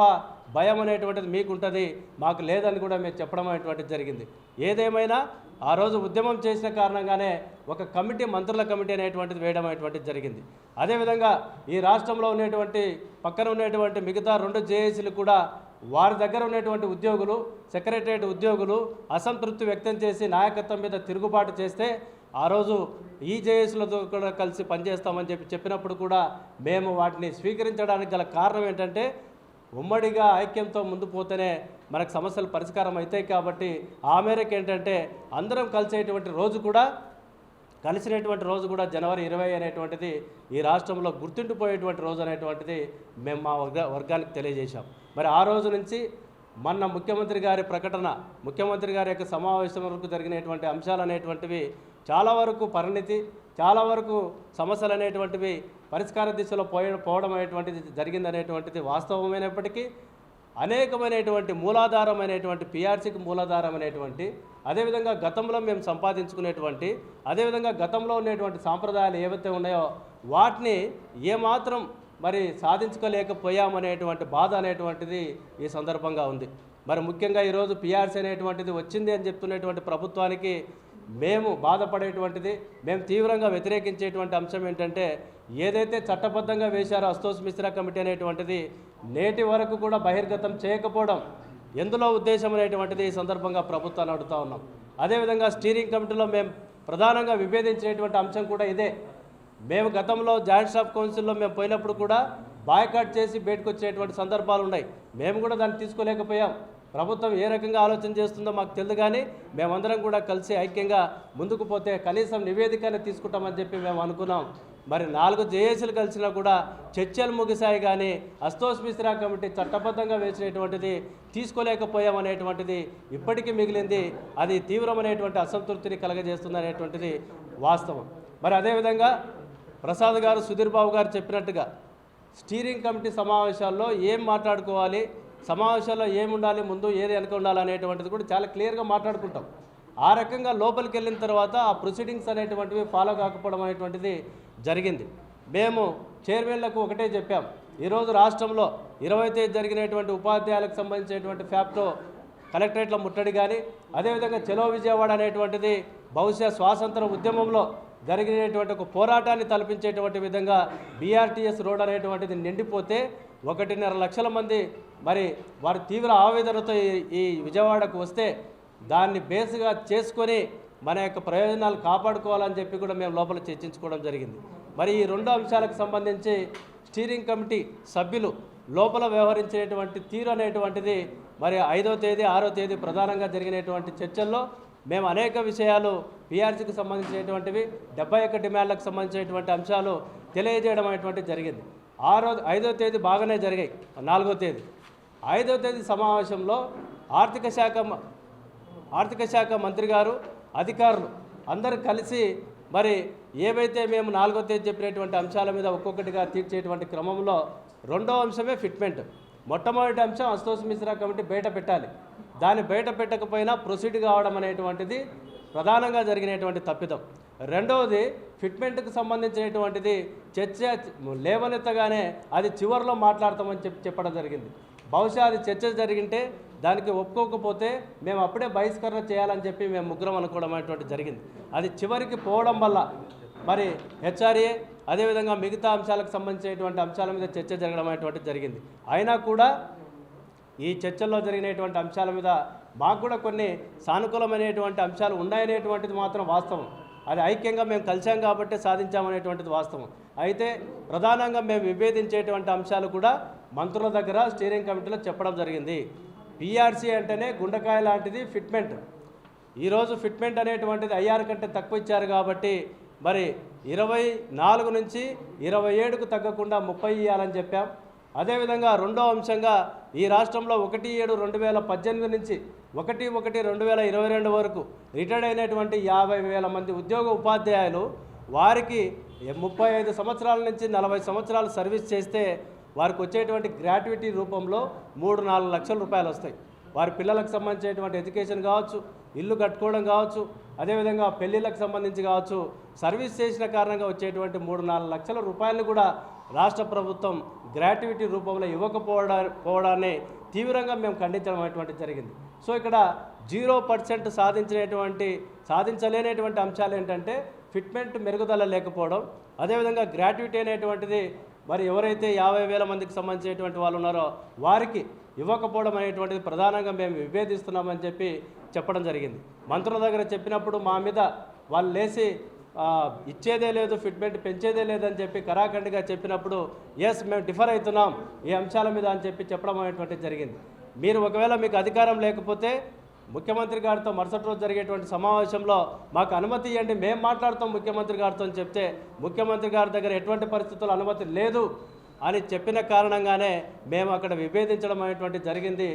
భయం అనేటువంటిది మీకుంటుంది, మాకు లేదని కూడా మేము చెప్పడం అనేటువంటిది జరిగింది. ఏదేమైనా ఆ రోజు ఉద్యమం చేసిన కారణంగానే ఒక కమిటీ, మంత్రుల కమిటీ అనేటువంటిది వేయడం అనేటువంటిది జరిగింది. అదేవిధంగా ఈ రాష్ట్రంలో ఉన్నటువంటి పక్కన ఉన్నటువంటి మిగతా 2 జేఏసీలు కూడా వారి దగ్గర ఉన్నటువంటి ఉద్యోగులు, సెక్రటరియట్ ఉద్యోగులు అసంతృప్తి వ్యక్తం చేసి నాయకత్వం మీద తిరుగుబాటు చేస్తే ఆ రోజు ఈ జేఏసీలతో కూడా కలిసి పనిచేస్తామని చెప్పినప్పుడు కూడా మేము వాటిని స్వీకరించడానికి గల కారణం ఏంటంటే ఉమ్మడిగా ఐక్యంతో ముందు పోతేనే మనకు సమస్యలు పరిష్కారం అవుతాయి. కాబట్టి ఆ మేరకు ఏంటంటే అందరం కలిసేటువంటి రోజు కూడా, కలిసినటువంటి రోజు కూడా జనవరి 20 అనేటువంటిది ఈ రాష్ట్రంలో గుర్తుండిపోయేటువంటి రోజు అనేటువంటిది మేము మా వర్గానికి తెలియజేశాం. మరి ఆ రోజు నుంచి మొన్న ముఖ్యమంత్రి గారి ప్రకటన, ముఖ్యమంత్రి గారి యొక్క సమావేశం వరకు జరిగినటువంటి అంశాలు అనేటువంటివి చాలా వరకు పరిణితి, చాలా వరకు సమస్యలు అనేటువంటివి పరిష్కార దిశలో పోవడం అనేటువంటిది జరిగిందనేటువంటిది వాస్తవమైనప్పటికీ అనేకమైనటువంటి మూలాధారమైనటువంటి పిఆర్సీకి మూలాధారమైనటువంటి, అదేవిధంగా గతంలో మేము సంపాదించుకునేటువంటి, అదేవిధంగా గతంలో ఉన్నటువంటి సాంప్రదాయాలు ఏవైతే ఉన్నాయో వాటిని ఏమాత్రం మరి సాధించుకోలేకపోయామనేటువంటి బాధ అనేటువంటిది ఈ సందర్భంగా ఉంది. మరి ముఖ్యంగా ఈరోజు పిఆర్సీ అనేటువంటిది వచ్చింది అని చెప్తున్నటువంటి ప్రభుత్వానికి మేము బాధపడేటువంటిది, మేము తీవ్రంగా వ్యతిరేకించేటువంటి అంశం ఏంటంటే ఏదైతే చట్టబద్ధంగా వేశారో అస్తోస్ మిశ్రా కమిటీ అనేటువంటిది నేటి వరకు కూడా బహిర్గతం చేయకపోవడం ఎందులో ఉద్దేశం అనేటువంటిది ఈ సందర్భంగా ప్రభుత్వాన్ని అడుగుతూ ఉన్నాం. అదేవిధంగా స్టీరింగ్ కమిటీలో మేము ప్రధానంగా విభేదించినటువంటి అంశం కూడా ఇదే. మేము గతంలో జాయింట్ స్టాఫ్ కౌన్సిల్లో మేము పోయినప్పుడు కూడా బాయ్కాట్ చేసి బయటకు వచ్చేటువంటి సందర్భాలు ఉన్నాయి. మేము కూడా దాన్ని తీసుకోలేకపోయాం. ప్రభుత్వం ఏ రకంగా ఆలోచన చేస్తుందో మాకు తెలియదు, కానీ మేమందరం కూడా కలిసి ఐక్యంగా ముందుకు పోతే కనీసం నివేదికనే తీసుకుంటామని చెప్పి మేము అనుకున్నాం. మరి 4 జేఏసీలు కలిసినా కూడా చర్చలు ముగిశాయి, కానీ అస్తోస్ మిశ్రా కమిటీ చట్టబద్ధంగా వేసినటువంటిది తీసుకోలేకపోయామనేటువంటిది ఇప్పటికీ మిగిలింది. అది తీవ్రమైనటువంటి అసంతృప్తిని కలగజేస్తుంది అనేటువంటిది వాస్తవం. మరి అదేవిధంగా ప్రసాద్ గారు, సుధీర్ బాబు గారు చెప్పినట్టుగా స్టీరింగ్ కమిటీ సమావేశాల్లో ఏం మాట్లాడుకోవాలి, సమావేశాల్లో ఏముండాలి, ముందు ఏది వెనక ఉండాలి అనేటువంటిది కూడా చాలా క్లియర్గా మాట్లాడుకుంటాం. ఆ రకంగా లోపలికి వెళ్ళిన తర్వాత ఆ ప్రొసీడింగ్స్ అనేటువంటివి ఫాలో కాకపోవడం అనేటువంటిది జరిగింది. మేము చైర్మన్లకు ఒకటే చెప్పాం, ఈరోజు రాష్ట్రంలో 20వ తేదీ జరిగినటువంటి ఉపాధ్యాయులకు సంబంధించినటువంటి ఫ్యాప్టో కలెక్టరేట్ల ముట్టడి కానీ, అదేవిధంగా చలో విజయవాడ అనేటువంటిది బహుశా స్వాతంత్ర ఉద్యమంలో జరిగినటువంటి ఒక పోరాటాన్ని తలపించేటువంటి విధంగా బీఆర్టీఎస్ రోడ్ అనేటువంటిది నిండిపోతే 1.5 లక్షల మంది మరి వారి తీవ్ర ఆవేదనతో ఈ విజయవాడకు వస్తే దాన్ని బేస్గా చేసుకొని మన యొక్క ప్రయోజనాలు కాపాడుకోవాలని చెప్పి కూడా మేము లోపల చర్చించుకోవడం జరిగింది. మరి ఈ 2 అంశాలకు సంబంధించి స్టీరింగ్ కమిటీ సభ్యులు లోపల వ్యవహరించేటువంటి తీరు అనేటువంటిది మరి 5వ తేదీ 6వ తేదీ ప్రధానంగా జరిగినటువంటి చర్చల్లో మేము అనేక విషయాలు పిఆర్సీకి సంబంధించినటువంటివి 71 డిమాండ్లకు సంబంధించినటువంటి అంశాలు తెలియజేయడం అనేటువంటిది జరిగింది. 5వ తేదీ బాగానే జరిగాయి. 4వ తేదీ 5వ తేదీ సమావేశంలో ఆర్థిక శాఖ మంత్రి గారు, అధికారులు అందరూ కలిసి మరి ఏవైతే మేము 4వ తేదీ చెప్పినటువంటి అంశాల మీద ఒక్కొక్కటిగా తీర్చేటువంటి క్రమంలో 2వ అంశమే ఫిట్మెంట్. మొట్టమొదటి అంశం అస్తోస్ మిశ్రా కమిటీ బయట పెట్టాలి, దాన్ని బయట పెట్టకపోయినా ప్రొసీడ్ కావడం అనేటువంటిది ప్రధానంగా జరిగినటువంటి తప్పిదం. రెండవది ఫిట్మెంట్కి సంబంధించినటువంటిది చర్చ లేవనెత్తగానే అది చివరిలో మాట్లాడతామని చెప్పడం జరిగింది. బహుశా అది చర్చ జరిగింటే దానికి ఒప్పుకోకపోతే మేము అప్పుడే బహిష్కరణ చేయాలని చెప్పి మేము ముగ్గురం అనుకోవడం అనేటువంటి జరిగింది. అది చివరికి పోవడం వల్ల మరి హెచ్ఆర్ఏ అదేవిధంగా మిగతా అంశాలకు సంబంధించినటువంటి అంశాల మీద చర్చ జరగడం అనేటువంటిది జరిగింది. అయినా కూడా ఈ చర్చల్లో జరిగినటువంటి అంశాల మీద మాకు కూడా కొన్ని సానుకూలమైనటువంటి అంశాలు ఉన్నాయనేటువంటిది మాత్రం వాస్తవం. అది ఐక్యంగా మేము కలిసాం కాబట్టి సాధించామనేటువంటిది వాస్తవం. అయితే ప్రధానంగా మేము విభేదించేటువంటి అంశాలు కూడా మంత్రుల దగ్గర స్టీరింగ్ కమిటీలో చెప్పడం జరిగింది. పిఆర్సీ అంటేనే గుండెకాయ లాంటిది ఫిట్మెంట్. ఈరోజు ఫిట్మెంట్ అనేటువంటిది 5 కంటే తక్కువ ఇచ్చారు కాబట్టి మరి 24 నుంచి 27కు తగ్గకుండా 30 ఇవ్వాలని చెప్పాం. అదేవిధంగా 2వ అంశంగా ఈ రాష్ట్రంలో 1/7/2018 నుంచి 1/1/2022 వరకు రిటైర్డ్ అయినటువంటి 50,000 మంది ఉద్యోగ ఉపాధ్యాయులు వారికి 35 సంవత్సరాల నుంచి 40 సంవత్సరాలు సర్వీస్ చేస్తే వారికి వచ్చేటువంటి గ్రాట్యుటీ రూపంలో 3-4 లక్షల రూపాయలు వస్తాయి. వారి పిల్లలకు సంబంధించినటువంటి ఎడ్యుకేషన్ కావచ్చు, ఇల్లు కట్టుకోవడం కావచ్చు, అదేవిధంగా పెళ్ళిళ్ళకు సంబంధించి కావచ్చు, సర్వీస్ చేసిన కారణంగా వచ్చేటువంటి 3-4 లక్షల రూపాయలను కూడా రాష్ట్ర ప్రభుత్వం గ్రాట్యుటీ రూపంలో ఇవ్వకపోవడాన్ని తీవ్రంగా మేము ఖండించడం అనేటువంటి జరిగింది. సో ఇక్కడ 0% సాధించలేనటువంటి అంశాలు ఏంటంటే ఫిట్మెంట్ మెరుగుదల లేకపోవడం, అదేవిధంగా గ్రాట్యుటీ అనేటువంటిది మరి ఎవరైతే 50,000 మందికి సంబంధించినటువంటి వాళ్ళు ఉన్నారో వారికి ఇవ్వకపోవడం అనేటువంటిది ప్రధానంగా మేము విభేదిస్తున్నామని చెప్పి చెప్పడం జరిగింది. మంత్రుల దగ్గర చెప్పినప్పుడు మా మీద వాళ్ళు లేచి ఇచ్చేదే లేదు, ఫిట్మెంట్ పెంచేదే లేదని చెప్పి కరాఖండిగా చెప్పినప్పుడు ఎస్ మేము డిఫర్ అవుతున్నాం ఈ అంశాల మీద అని చెప్పి చెప్పడం అనేటువంటిది జరిగింది. మీరు ఒకవేళ మీకు అధికారం లేకపోతే ముఖ్యమంత్రి గారితో మరుసటి రోజు జరిగేటువంటి సమావేశంలో మాకు అనుమతి ఇవ్వండి, మేము మాట్లాడుతాం ముఖ్యమంత్రి గారితో అని చెప్తే ముఖ్యమంత్రి గారి దగ్గర ఎటువంటి పరిస్థితుల్లో అనుమతి లేదు అని చెప్పిన కారణంగానే మేము అక్కడ విభేదించడం అనేటువంటి జరిగింది.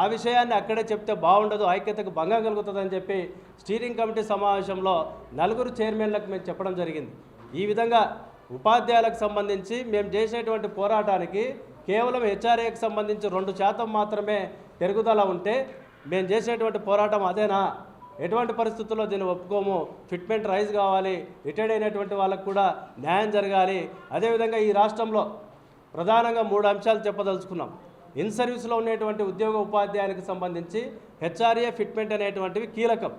ఆ విషయాన్ని అక్కడే చెప్తే బాగుండదు, ఐక్యతకు భంగం కలుగుతుందని చెప్పి స్టీరింగ్ కమిటీ సమావేశంలో 4 చైర్మన్లకు మేము చెప్పడం జరిగింది. ఈ విధంగా ఉపాధ్యాయులకు సంబంధించి మేము చేసేటువంటి పోరాటానికి కేవలం హెచ్ఆర్ఏకి సంబంధించి 2% మాత్రమే పెరుగుదల ఉంటే మేము చేసేటువంటి పోరాటం అదేనా? ఎటువంటి పరిస్థితుల్లో దీన్ని ఒప్పుకోము. ఫిట్మెంట్ రైజ్ కావాలి, రిటైర్డ్ అయినటువంటి వాళ్ళకు కూడా న్యాయం జరగాలి. అదేవిధంగా ఈ రాష్ట్రంలో ప్రధానంగా 3 అంశాలు చెప్పదలుచుకున్నాం. ఇన్ సర్వీస్లో ఉండేటువంటి ఉద్యోగ ఉపాధ్యాయునికి సంబంధించి హెచ్ఆర్ఏ ఫిట్మెంట్ అనేటువంటివి కీలకం,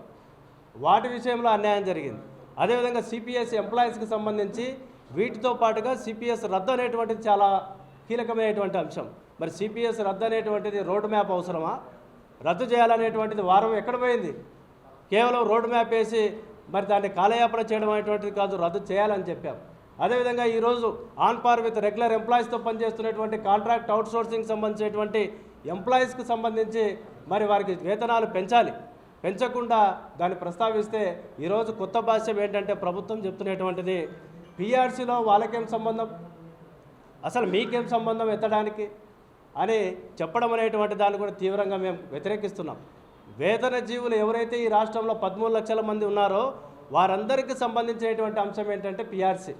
వాటి విషయంలో అన్యాయం జరిగింది. అదేవిధంగా సిపిఎస్ ఎంప్లాయీస్కి సంబంధించి వీటితో పాటుగా సిపిఎస్ రద్దు అనేటువంటిది చాలా కీలకమైనటువంటి అంశం. మరి సిపిఎస్ రద్దు అనేటువంటిది రోడ్ మ్యాప్ అవసరమా? రద్దు చేయాలనేటువంటిది వారం ఎక్కడ పోయింది? కేవలం రోడ్ మ్యాప్ వేసి మరి దాన్ని కాలయాపన చేయడం అనేటువంటిది కాదు, రద్దు చేయాలని చెప్పాం. అదేవిధంగా ఈరోజు ఆన్ పార్ విత్ రెగ్యులర్ ఎంప్లాయీస్తో పనిచేస్తున్నటువంటి కాంట్రాక్ట్ అవుట్సోర్సింగ్ సంబంధించినటువంటి ఎంప్లాయీస్కి సంబంధించి మరి వారికి వేతనాలు పెంచకుండా దాన్ని ప్రస్తావిస్తే ఈరోజు కొత్త భాష్యం ఏంటంటే ప్రభుత్వం చెప్తున్నటువంటిది పిఆర్సీలో వాళ్ళకేం సంబంధం, అసలు మీకేం సంబంధం ఎత్తడానికి అని చెప్పడం అనేటువంటి దాన్ని కూడా తీవ్రంగా మేము వ్యతిరేకిస్తున్నాం. వేతన జీవులు ఎవరైతే ఈ రాష్ట్రంలో 13 లక్షల మంది ఉన్నారో వారందరికీ సంబంధించినటువంటి అంశం ఏంటంటే పిఆర్సీ.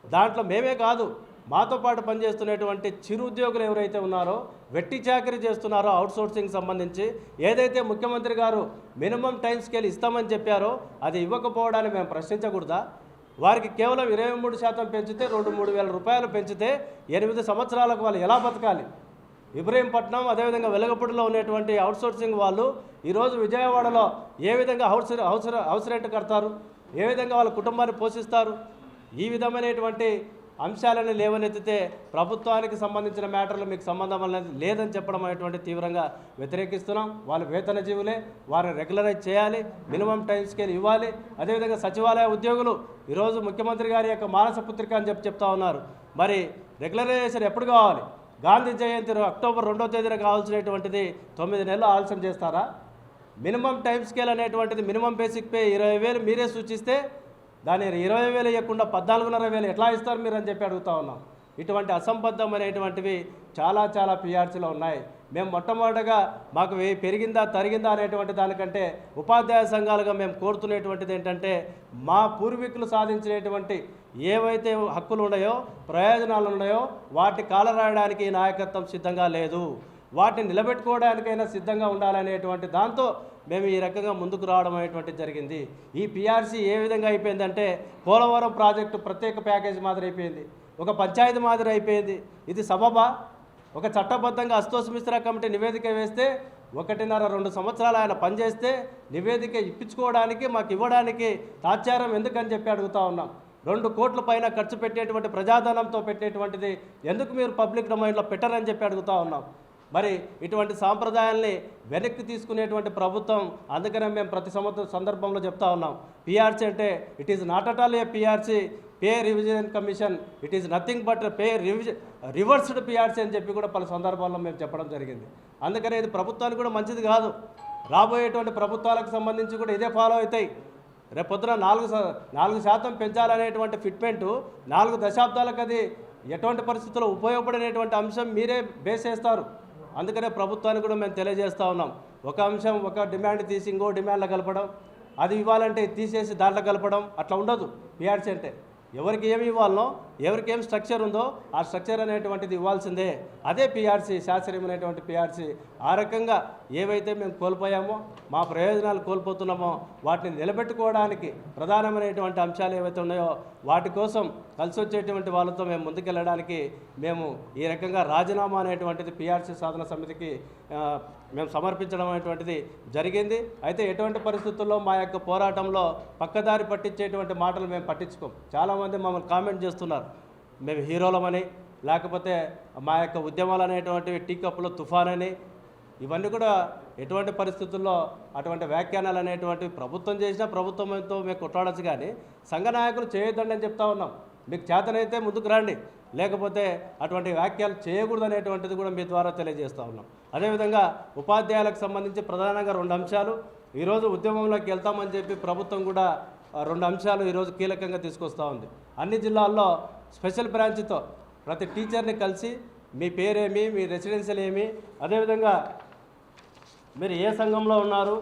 దాంట్లో మేమే కాదు, మాతో పాటు పనిచేస్తున్నటువంటి చిరు ఉద్యోగులు ఎవరైతే ఉన్నారో, వెట్టి చాకరీ చేస్తున్నారో అవుట్సోర్సింగ్ సంబంధించి ఏదైతే ముఖ్యమంత్రి గారు మినిమం టైం స్కేల్ ఇస్తామని చెప్పారో అది ఇవ్వకపోవడాన్ని మేము ప్రశ్నించకూడదా? వారికి కేవలం 23% పెంచితే 2-3 వేల రూపాయలు పెంచితే 8 సంవత్సరాలకు వాళ్ళు ఎలా బతకాలి? ఇబ్రహీంపట్నం అదేవిధంగా వెలగపూడిలో ఉన్నటువంటి అవుట్సోర్సింగ్ వాళ్ళు ఈరోజు విజయవాడలో ఏ విధంగా హౌస్ రెంట్ కడతారు, ఏ విధంగా వాళ్ళ కుటుంబాన్ని పోషిస్తారు? ఈ విధమైనటువంటి అంశాలను లేవనెత్తితే ప్రభుత్వానికి సంబంధించిన మ్యాటర్లు మీకు సంబంధం అనేది లేదని చెప్పడం అనేటువంటి తీవ్రంగా వ్యతిరేకిస్తున్నాం. వాళ్ళు వేతన జీవులే, వారిని రెగ్యులరైజ్ చేయాలి, మినిమం టైం స్కేల్ ఇవ్వాలి. అదేవిధంగా సచివాలయ ఉద్యోగులు ఈరోజు ముఖ్యమంత్రి గారి యొక్క మానస పుత్రిక అని చెప్తా ఉన్నారు. మరి రెగ్యులరైజేషన్ ఎప్పుడు కావాలి? గాంధీ జయంతి అక్టోబర్ 2వ తేదీన కావాల్సినటువంటిది 9 నెలలు ఆలస్యం చేస్తారా? మినిమం టైం స్కేల్ అనేటువంటిది మినిమం బేసిక్ పే 20,000 మీరే సూచిస్తే దాన్ని 20,000 ఇవ్వకుండా 14,500 ఎట్లా ఇస్తారు మీరు అని చెప్పి అడుగుతా ఉన్నాం. ఇటువంటి అసంబద్ధమైనటువంటివి చాలా పిఆర్సీలో ఉన్నాయి. మేము మొట్టమొదటిగా మాకు పెరిగిందా తరిగిందా అనేటువంటి దానికంటే ఉపాధ్యాయ సంఘాలుగా మేము కోరుతున్నటువంటిది ఏంటంటే మా పూర్వీకులు సాధించినటువంటి ఏవైతే హక్కులు ఉన్నాయో, ప్రయోజనాలు ఉన్నాయో వాటిని కాలరాయడానికి ఈ నాయకత్వం సిద్ధంగా లేదు. వాటిని నిలబెట్టుకోవడానికైనా సిద్ధంగా ఉండాలనేటువంటి దాంతో మేము ఈ రకంగా ముందుకు రావడం అనేటువంటి జరిగింది. ఈ పిఆర్సీ ఏ విధంగా అయిపోయిందంటే పోలవరం ప్రాజెక్టు ప్రత్యేక ప్యాకేజ్ మాదిరి అయిపోయింది, ఒక పంచాయతీ మాదిరి అయిపోయింది. ఇది సబబా? ఒక చట్టబద్ధంగా అశుతోష్ మిశ్రా కమిటీ నివేదిక వేస్తే 1.5-2 సంవత్సరాలు ఆయన పనిచేస్తే నివేదిక ఇప్పించుకోవడానికి మాకు ఇవ్వడానికి తాత్సారం ఎందుకని చెప్పి అడుగుతూ ఉన్నాం. 2 కోట్ల పైన ఖర్చు పెట్టేటువంటి ప్రజాధనంతో పెట్టేటువంటిది ఎందుకు మీరు పబ్లిక్ డొమైన్లో పెట్టరని చెప్పి అడుగుతూ ఉన్నాం. మరి ఇటువంటి సాంప్రదాయాల్ని వెనక్కి తీసుకునేటువంటి ప్రభుత్వం, అందుకనే మేము ప్రతి సందర్భంలో చెప్తా ఉన్నాం, పిఆర్సీ అంటే it is not at all A PRC, pay revision commission, it is nothing but pay reversed PRC అని చెప్పి కూడా పలు సందర్భాల్లో మేము చెప్పడం జరిగింది. అందుకనే ఇది ప్రభుత్వానికి కూడా మంచిది కాదు. రాబోయేటువంటి ప్రభుత్వాలకు సంబంధించి కూడా ఇదే ఫాలో అవుతాయి. రేపొద్దున 4% పెంచాలనేటువంటి ఫిట్మెంటు 4 దశాబ్దాలకు అది ఎటువంటి పరిస్థితుల్లో ఉపయోగపడినటువంటి అంశం మీరే బేస్ చేస్తారు. అందుకనే ప్రభుత్వానికి కూడా మేము తెలియజేస్తూ ఉన్నాం, ఒక అంశం ఒక డిమాండ్ తీసి ఇంకో డిమాండ్లో కలపడం, అది ఇవ్వాలంటే తీసేసి దాంట్లో కలపడం అట్లా ఉండదు. పిఆర్సీ అంటే ఎవరికి ఏమి ఇవ్వాలనో, ఎవరికి ఏం స్ట్రక్చర్ ఉందో ఆ స్ట్రక్చర్ అనేటువంటిది ఇవ్వాల్సిందే. అదే పిఆర్సీ, శాస్త్రీయమైనటువంటి పిఆర్సీ. ఆ రకంగా ఏవైతే మేము కోల్పోయామో, మా ప్రయోజనాలు కోల్పోతున్నామో వాటిని నిలబెట్టుకోవడానికి ప్రధానమైనటువంటి అంశాలు ఏవైతే ఉన్నాయో వాటి కోసం కలిసి వచ్చేటువంటి వాళ్ళతో మేము ముందుకెళ్ళడానికి మేము ఈ రకంగా రాజీనామా అనేటువంటిది పిఆర్సీ సాధన సమితికి మేము సమర్పించడం అనేటువంటిది జరిగింది. అయితే ఎటువంటి పరిస్థితుల్లో మా యొక్క పోరాటంలో పక్కదారి పట్టించేటువంటి మాటలు మేము పట్టించుకోం. చాలామంది మమ్మల్ని కామెంట్ చేస్తున్నారు, మేము హీరోలమని, లేకపోతే మా యొక్క ఉద్యమాలు అనేటువంటివి టీ కప్పులో తుఫాన్ అని. ఇవన్నీ కూడా ఎటువంటి పరిస్థితుల్లో అటువంటి వ్యాఖ్యానాలు అనేటువంటివి ప్రభుత్వం చేసినా ప్రభుత్వంతో మేము కొట్లాడచ్చు, కానీ సంఘ నాయకులు చేయొద్దండి అని చెప్తా ఉన్నాం. మీకు చేతనైతే ముందుకు రండి, లేకపోతే అటువంటి వ్యాఖ్యలు చేయకూడదు అనేటువంటిది కూడా మీ ద్వారా తెలియజేస్తూ ఉన్నాం. అదేవిధంగా ఉపాధ్యాయులకు సంబంధించి ప్రధానంగా 2 అంశాలు ఈరోజు ఉద్యమంలోకి వెళ్తామని చెప్పి ప్రభుత్వం కూడా 2 అంశాలు ఈరోజు కీలకంగా తీసుకొస్తూ ఉంది. అన్ని జిల్లాల్లో స్పెషల్ బ్రాంచ్తో ప్రతి టీచర్ని కలిసి మీ పేరేమి, మీ రెసిడెన్షియల్ ఏమి, అదేవిధంగా మీరు ఏ సంఘంలో ఉన్నారు,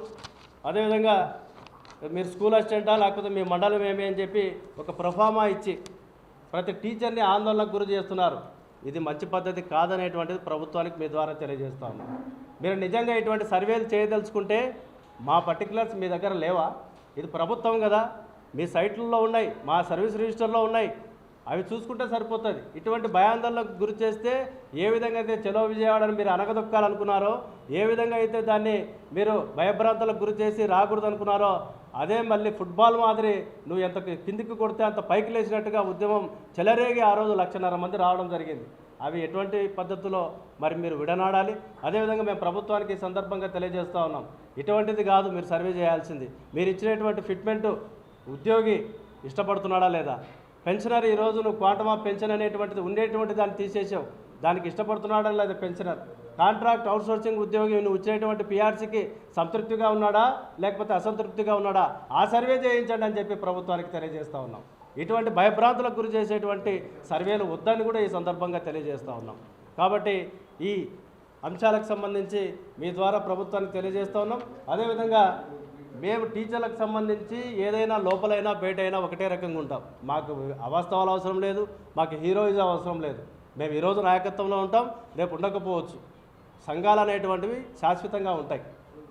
అదేవిధంగా మీరు స్కూల్ అసిస్టెంటా లేకపోతే మీ మండలం ఏమి అని చెప్పి ఒక ప్రొఫామా ఇచ్చి ప్రతి టీచర్ని ఆందోళనకు గురి చేస్తున్నారు. ఇది మంచి పద్ధతి కాదనేటువంటిది ప్రభుత్వానికి మీ ద్వారా తెలియజేస్తా ఉన్నాం. మీరు నిజంగా ఇటువంటి సర్వేలు చేయదలుచుకుంటే మా పర్టికులర్స్ మీ దగ్గర లేవా? ఇది ప్రభుత్వం కదా, మీ సైట్లలో ఉన్నాయి, మా సర్వీస్ రిజిస్టర్లో ఉన్నాయి, అవి చూసుకుంటే సరిపోతుంది. ఇటువంటి భయాందోళనకు గురి చేస్తే ఏ విధంగా అయితే చలో విజయవాడని మీరు అనగదొక్కాలనుకున్నారో, ఏ విధంగా అయితే దాన్ని మీరు భయభ్రాంతులకు గురి చేసి రాకూడదు అనుకున్నారో, అదే మళ్ళీ ఫుట్బాల్ మాదిరి నువ్వు ఎంత కిందికి కొడితే అంత పైకి లేచినట్టుగా ఉద్యమం చెలరేగి ఆ రోజు 1,50,000 మంది రావడం జరిగింది. అవి ఎటువంటి పద్ధతిలో మరి మీరు విడనాడాలి. అదేవిధంగా మేము ప్రభుత్వానికి ఈ సందర్భంగా తెలియజేస్తూ ఉన్నాం, ఇటువంటిది కాదు మీరు సర్వే చేయాల్సింది. మీరు ఇచ్చినటువంటి ఫిట్మెంటు ఉద్యోగి ఇష్టపడుతున్నాడా లేదా? పెన్షనర్ ఈరోజు నువ్వు క్వాంటమ్ ఆఫ్ పెన్షన్ అనేటువంటిది ఉండేటువంటి దాన్ని తీసేసావు, దానికి ఇష్టపడుతున్నాడా లేదా పెన్షనర్? కాంట్రాక్ట్ అవుట్సోర్సింగ్ ఉద్యోగి నువ్వు ఇచ్చినటువంటి పిఆర్సీకి సంతృప్తిగా ఉన్నాడా లేకపోతే అసంతృప్తిగా ఉన్నాడా? ఆ సర్వే చేయించండి అని చెప్పి ప్రభుత్వానికి తెలియజేస్తూ ఉన్నాం. ఇటువంటి భయభ్రాంతులకు గురి చేసేటువంటి సర్వేలు వద్దని కూడా ఈ సందర్భంగా తెలియజేస్తూ ఉన్నాం. కాబట్టి ఈ అంశాలకు సంబంధించి మీ ద్వారా ప్రభుత్వానికి తెలియజేస్తూ ఉన్నాం. అదేవిధంగా మేము టీచర్లకు సంబంధించి ఏదైనా లోపలైనా బయటైనా ఒకటే రకంగా ఉంటాం. మాకు అవాస్తవాలు అవసరం లేదు, మాకు హీరోయిజం అవసరం లేదు. మేము ఈరోజు నాయకత్వంలో ఉంటాం, రేపు ఉండకపోవచ్చు. సంఘాలు అనేటువంటివి శాశ్వతంగా ఉంటాయి.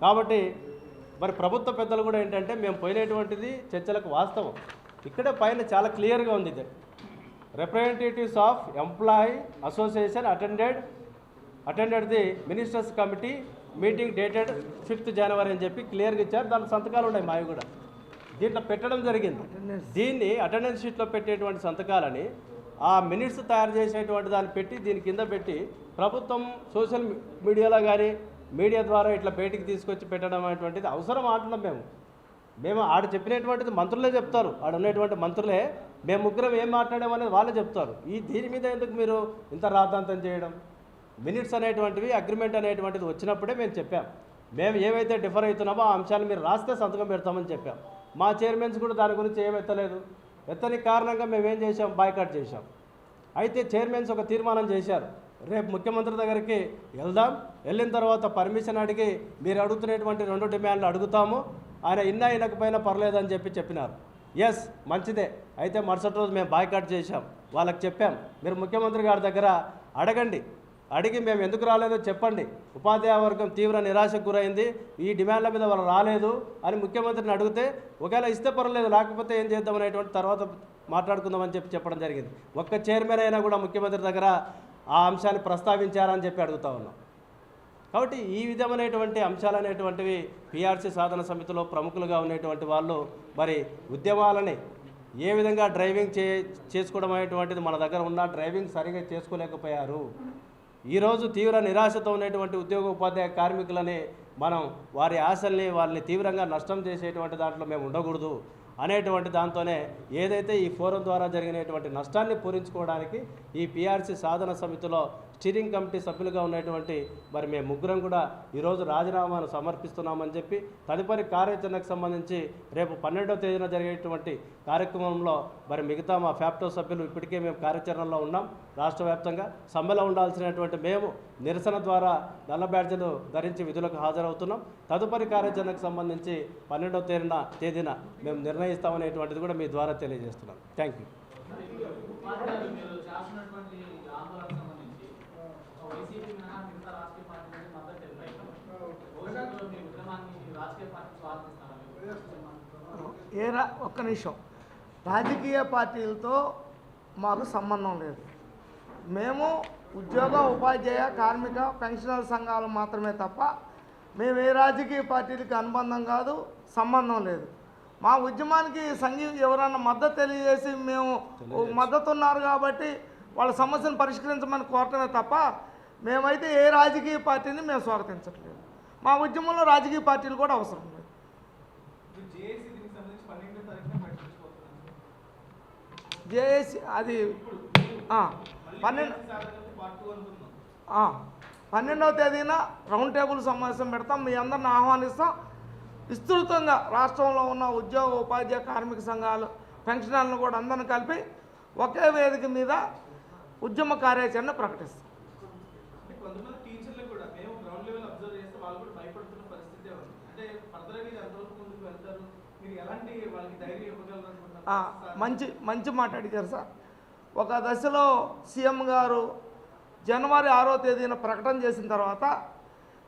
కాబట్టి మరి ప్రభుత్వ పెద్దలు కూడా ఏంటంటే మేము పోయినటువంటిది చర్చలకు వాస్తవం. ఇక్కడే పైన చాలా క్లియర్గా ఉంది, ఇది representatives of employee association attended the ministers committee meeting dated 5th January అని చెప్పి క్లియర్గా ఇచ్చారు. దాని సంతకాలు ఉన్నాయి మావి కూడా దీంట్లో పెట్టడం జరిగింది. దీన్ని అటెండెన్స్ షీట్లో పెట్టేటువంటి సంతకాలని ఆ మినిట్స్ తయారు చేసేటువంటి దాన్ని పెట్టి దీని కింద పెట్టి ప్రభుత్వం సోషల్ మీడియాలో కానీ మీడియా ద్వారా ఇట్లా బయటికి తీసుకొచ్చి పెట్టడం అనేటువంటిది అవసరం అంటున్నాం. మేము ఆడ చెప్పినటువంటిది మంత్రులే చెప్తారు, ఆడ ఉన్నటువంటి మంత్రులే మేము ముగ్గురం ఏం మాట్లాడామనేది వాళ్ళే చెప్తారు. దీని మీద ఎందుకు మీరు ఇంత రాద్ధాంతం చేయడం? మినిట్స్ అనేటువంటివి అగ్రిమెంట్ అనేటువంటిది వచ్చినప్పుడే మేము చెప్పాం. మేము ఏవైతే డిఫర్ అవుతున్నామో ఆ అంశాలు మీరు రాస్తే సంతకం పెడతామని చెప్పాం. మా చైర్మన్స్ కూడా దాని గురించి ఏం ఎత్తలేదు. ఎత్తని కారణంగా మేమేం చేసాం, బాయ్కాట్ చేశాం. అయితే చైర్మన్స్ ఒక తీర్మానం చేశారు, రేపు ముఖ్యమంత్రి దగ్గరికి వెళ్దాం, వెళ్ళిన తర్వాత పర్మిషన్ అడిగి మీరు అడుగుతున్నటువంటి 2 డిమాండ్లు అడుగుతాము, ఆయన ఇనకపోయినా పర్లేదని చెప్పినారు. ఎస్, మంచిదే. అయితే మరుసటి రోజు మేము బాయ్కాట్ చేశాం. వాళ్ళకి చెప్పాం, మీరు ముఖ్యమంత్రి గారి దగ్గర అడగండి, అడిగి మేము ఎందుకు రాలేదో చెప్పండి, ఉపాధ్యాయ వర్గం తీవ్ర నిరాశకు గురైంది, ఈ డిమాండ్ల మీద వాళ్ళు రాలేదు అని ముఖ్యమంత్రిని అడిగితే ఒకవేళ ఇస్తే పర్లేదు, లేకపోతే ఏం చేద్దాం అనేటువంటి తర్వాత మాట్లాడుకుందామని చెప్పడం జరిగింది. ఒక్క చైర్మన్ అయినా కూడా ముఖ్యమంత్రి దగ్గర ఆ అంశాన్ని ప్రస్తావించారని చెప్పి అడుగుతా ఉన్నాం. కాబట్టి ఈ విధమైనటువంటి అంశాలు అనేటువంటివి పిఆర్సీ సాధన సమితిలో ప్రముఖులుగా ఉన్నటువంటి వాళ్ళు మరి ఉద్యమాలని ఏ విధంగా డ్రైవింగ్ చేసుకోవడం అనేటువంటిది మన దగ్గర ఉన్న డ్రైవింగ్ సరిగా చేసుకోలేకపోయారు. ఈరోజు తీవ్ర నిరాశతో ఉన్నటువంటి ఉద్యోగ ఉపాధ్యాయ కార్మికులని మనం వారి ఆశల్ని వాళ్ళని తీవ్రంగా నష్టం చేసేటువంటి దాంట్లో మేము ఉండకూడదు అనేటువంటి దాంతోనే ఏదైతే ఈ ఫోరం ద్వారా జరిగినటువంటి నష్టాన్ని పూరించుకోవడానికి ఈ పిఆర్సీ సాధన సమితిలో స్టీరింగ్ కమిటీ సభ్యులుగా ఉన్నటువంటి మరి మేము ముగ్గురం కూడా ఈరోజు రాజీనామాను సమర్పిస్తున్నామని చెప్పి తదుపరి కార్యాచరణకు సంబంధించి రేపు 12వ తేదీన జరిగేటువంటి కార్యక్రమంలో మరి మిగతా మా ఫ్యాప్టో సభ్యులు ఇప్పటికే మేము కార్యాచరణలో ఉన్నాం. రాష్ట్ర వ్యాప్తంగా సమ్మెలో ఉండాల్సినటువంటి మేము నిరసన ద్వారా నల్ల బ్యాడ్జీలు ధరించి విధులకు హాజరవుతున్నాం. తదుపరి కార్యాచరణకు సంబంధించి 12వ తేదీన మేము నిర్ణయిస్తామనేటువంటిది కూడా మీ ద్వారా తెలియజేస్తున్నాం. Thank you. ఒక్క నిమిషం, రాజకీయ పార్టీలతో మాకు సంబంధం లేదు. మేము ఉద్యోగ ఉపాధ్యాయ కార్మిక పెన్షనర్ సంఘాలు మాత్రమే తప్ప మేము ఏ రాజకీయ పార్టీలకి అనుబంధం కాదు, సంబంధం లేదు. మా ఉద్యమానికి ఎవరన్నా మద్దతు తెలియజేసి మేము మద్దతు ఉన్నారు కాబట్టి వాళ్ళ సమస్యను పరిష్కరించమని కోరటమే తప్ప మేమైతే ఏ రాజకీయ పార్టీని మేము స్వాగతించట్లేదు. మా ఉద్యమంలో రాజకీయ పార్టీలు కూడా అవసరం లేదు. జేఏసీ అది 12వ తేదీన రౌండ్ టేబుల్ సమావేశం పెడతాం. మీ అందరిని ఆహ్వానిస్తాం. విస్తృతంగా రాష్ట్రంలో ఉన్న ఉద్యోగ ఉపాధ్యాయ కార్మిక సంఘాలు పెన్షనర్లను కూడా అందరిని కలిపి ఒకే వేదిక మీద ఉద్యమ కార్యాచరణ ప్రకటిస్తాం. కొంతమంది టీచర్లు కూడా మేము గ్రౌండ్ లెవెల్ అబ్జర్వ్ చేస్తే వాళ్ళు కూడా భయపడుతున్న పరిస్థితి ఉంది. అంటే ఫర్దర్ గా ఎంతవరకు ముందుకు వెళ్తారు, మీరు ఎలాంటి వాళ్ళకి ధైర్యం ఇవ్వగలరు అనుకుంటున్నారు? మంచి మాట అడిగారు సార్. ఒక దశలో సీఎం గారు జనవరి 6వ తేదీన ప్రకటన చేసిన తర్వాత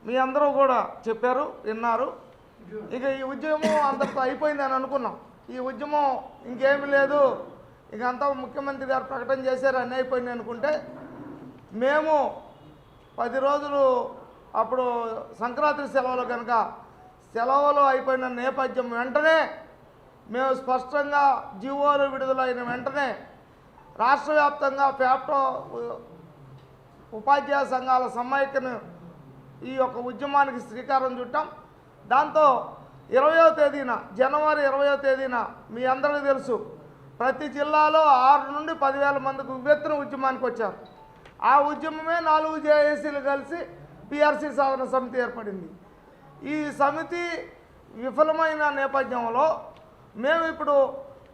మీ అందరూ కూడా చెప్పారు, విన్నారు. ఇక ఈ ఉద్యమం అంతటితో అయిపోయిందని అనుకున్నాం. ఈ ఉద్యమం ఇంకేమీ లేదు, ఇక అంతా ముఖ్యమంత్రి గారు ప్రకటన చేశారు, అన్నీ అయిపోయింది అనుకుంటే మేము 10 రోజులు అప్పుడు సంక్రాంతి సెలవులు కనుక సెలవులు అయిపోయిన నేపథ్యం వెంటనే మేము స్పష్టంగా జీవోలు విడుదలైన వెంటనే రాష్ట్ర వ్యాప్తంగా ఫ్యాప్టో ఉపాధ్యాయ సంఘాల సమైక్యను ఈ యొక్క ఉద్యమానికి శ్రీకారం చుట్టాం. దాంతో 20వ తేదీన జనవరి 20వ తేదీన మీ అందరికీ తెలుసు ప్రతి జిల్లాలో 6 నుండి 10,000 మందికి ఉవ్వెత్తున ఉద్యమానికి వచ్చారు. ఆ ఉద్యమమే 4 జేఏసీలు కలిసి పిఆర్సీ సాధన సమితి ఏర్పడింది. ఈ సమితి విఫలమైన నేపథ్యంలో మేము ఇప్పుడు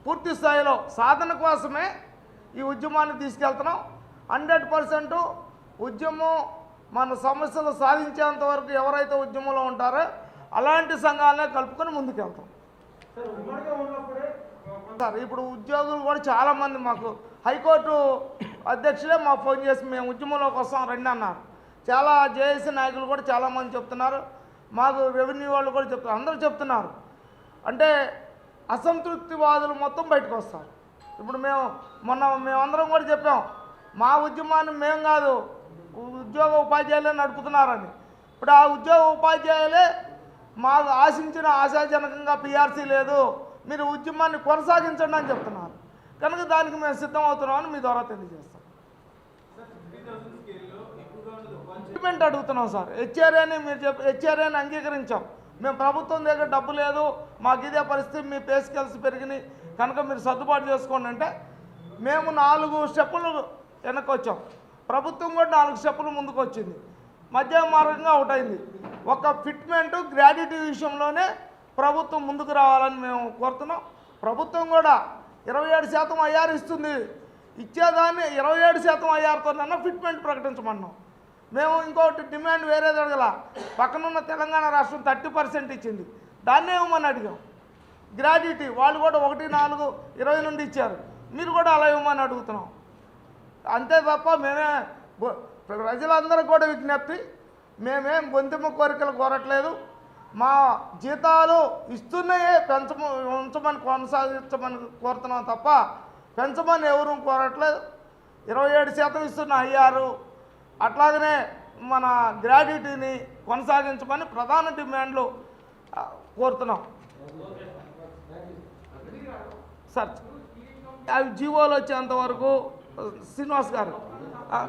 పూర్తి స్థాయిలో సాధన కోసమే ఈ ఉద్యమాన్ని తీసుకెళ్తున్నాం. 100% ఉద్యమం మన సమస్యలు సాధించేంత వరకు ఎవరైతే ఉద్యమంలో ఉంటారో అలాంటి సంఘాలనే కలుపుకొని ముందుకెళ్తాం. సార్ ఇప్పుడు ఉద్యోగులు కూడా చాలామంది మాకు హైకోర్టు అధ్యక్షులే మాకు ఫోన్ చేసి మేము ఉద్యమంలోకి వస్తాం రండి అన్నారు. చాలా జేఏసీ నాయకులు కూడా చాలామంది చెప్తున్నారు, మాకు రెవెన్యూ వాళ్ళు కూడా చెప్తున్నారు, అందరూ చెప్తున్నారు. అంటే అసంతృప్తివాదులు మొత్తం బయటకు వస్తారు. ఇప్పుడు మేమందరం కూడా చెప్పాం, మా ఉద్యమాన్ని మేము కాదు ఉద్యోగ ఉపాధ్యాయులే నడుపుతున్నారని. ఇప్పుడు ఆ ఉద్యోగ ఉపాధ్యాయులే మాకు ఆశించిన ఆశాజనకంగా పిఆర్సీ లేదు, మీరు ఉద్యమాన్ని కొనసాగించండి అని చెప్తున్నారు. కనుక దానికి మేము సిద్ధం అవుతున్నామని మీ ద్వారా తెలియజేస్తాం. ఇంప్లిమెంట్ అడుగుతున్నాం సార్. హెచ్ఆర్ఏని మీరు హెచ్ఆర్ఏని అంగీకరించాం. మేము ప్రభుత్వం దగ్గర డబ్బు లేదు, మాకు ఇదే పరిస్థితి, మీ పే స్కేల్స్ పెరిగినాయి కనుక మీరు సర్దుబాటు చేసుకోండి అంటే మేము 4 స్టెప్పులు వెనక్కి వచ్చాం. ప్రభుత్వం కూడా 4 స్టెప్పులు ముందుకు వచ్చింది. మధ్య మార్గంగా ఒకటైంది. ఒక ఫిట్మెంటు గ్రాడ్యుటీ విషయంలోనే ప్రభుత్వం ముందుకు రావాలని మేము కోరుతున్నాం. ప్రభుత్వం కూడా 27% ఐఆర్ ఇస్తుంది, ఇచ్చేదాన్ని 27% ఐఆర్తోనన్నా ఫిట్మెంట్ ప్రకటించమన్నాం. మేము ఇంకోటి డిమాండ్ వేరేది అడగల, పక్కనున్న తెలంగాణ రాష్ట్రం 30% ఇచ్చింది, దాన్నే ఇవ్వమని అడిగాం. గ్రాడ్యుటీ వాళ్ళు కూడా 1/4/20 నుండి ఇచ్చారు, మీరు కూడా అలా ఇవ్వమని అడుగుతున్నాం. అంతే తప్ప మేమే ప్రజలందరికీ కూడా విజ్ఞప్తి, మేమేం గొంతెమ్మ కోరికలు కోరట్లేదు. మా జీతాలు ఇస్తున్నాయే ఉంచమని కొనసాగించమని కోరుతున్నాం తప్ప పెంచమని ఎవరూ కోరట్లేదు. 27% ఇస్తున్న ఐఆర్ అట్లాగనే మన గ్రాడ్యుటీని కొనసాగించమని ప్రధాన డిమాండ్లు కోరుతున్నాం. సార్ అవి జీవోలు వచ్చేంత వరకు శ్రీనివాస్ గారు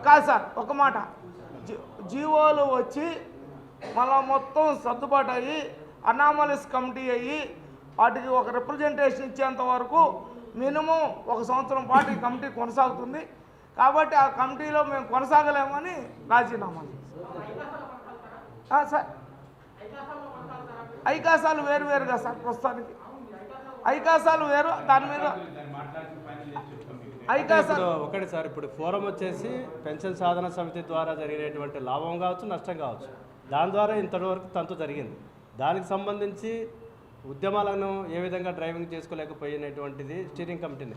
కాదు సార్, ఒక మాట, జీవోలు వచ్చి మళ్ళీ మొత్తం సర్దుబాటు అయ్యి అనామలీస్ కమిటీ అయ్యి వాటికి ఒక రిప్రజెంటేషన్ ఇచ్చేంత వరకు మినిమం 1 సంవత్సరం పాటు ఈ కమిటీ కొనసాగుతుంది. కాబట్టి ఆ కమిటీలో మేము కొనసాగలేమని రాజీనామా సార్. ఐకాసాలు వేరుగా సార్ ప్రస్తుతానికి. ఐకాసాలు వేరు, దాని మీద ఐకాసాలు ఒకటి సార్, ఇప్పుడు ఫోరం వచ్చేసి పెన్షన్ సాధన సమితి ద్వారా జరిగినటువంటి లాభం కావచ్చు, నష్టం కావచ్చు, దాని ద్వారా ఇంతవరకు తంతు జరిగింది. దానికి సంబంధించి ఉద్యమాలను ఏ విధంగా డ్రైవింగ్ చేసుకోలేకపోయినటువంటిది స్టీరింగ్ కమిటీని.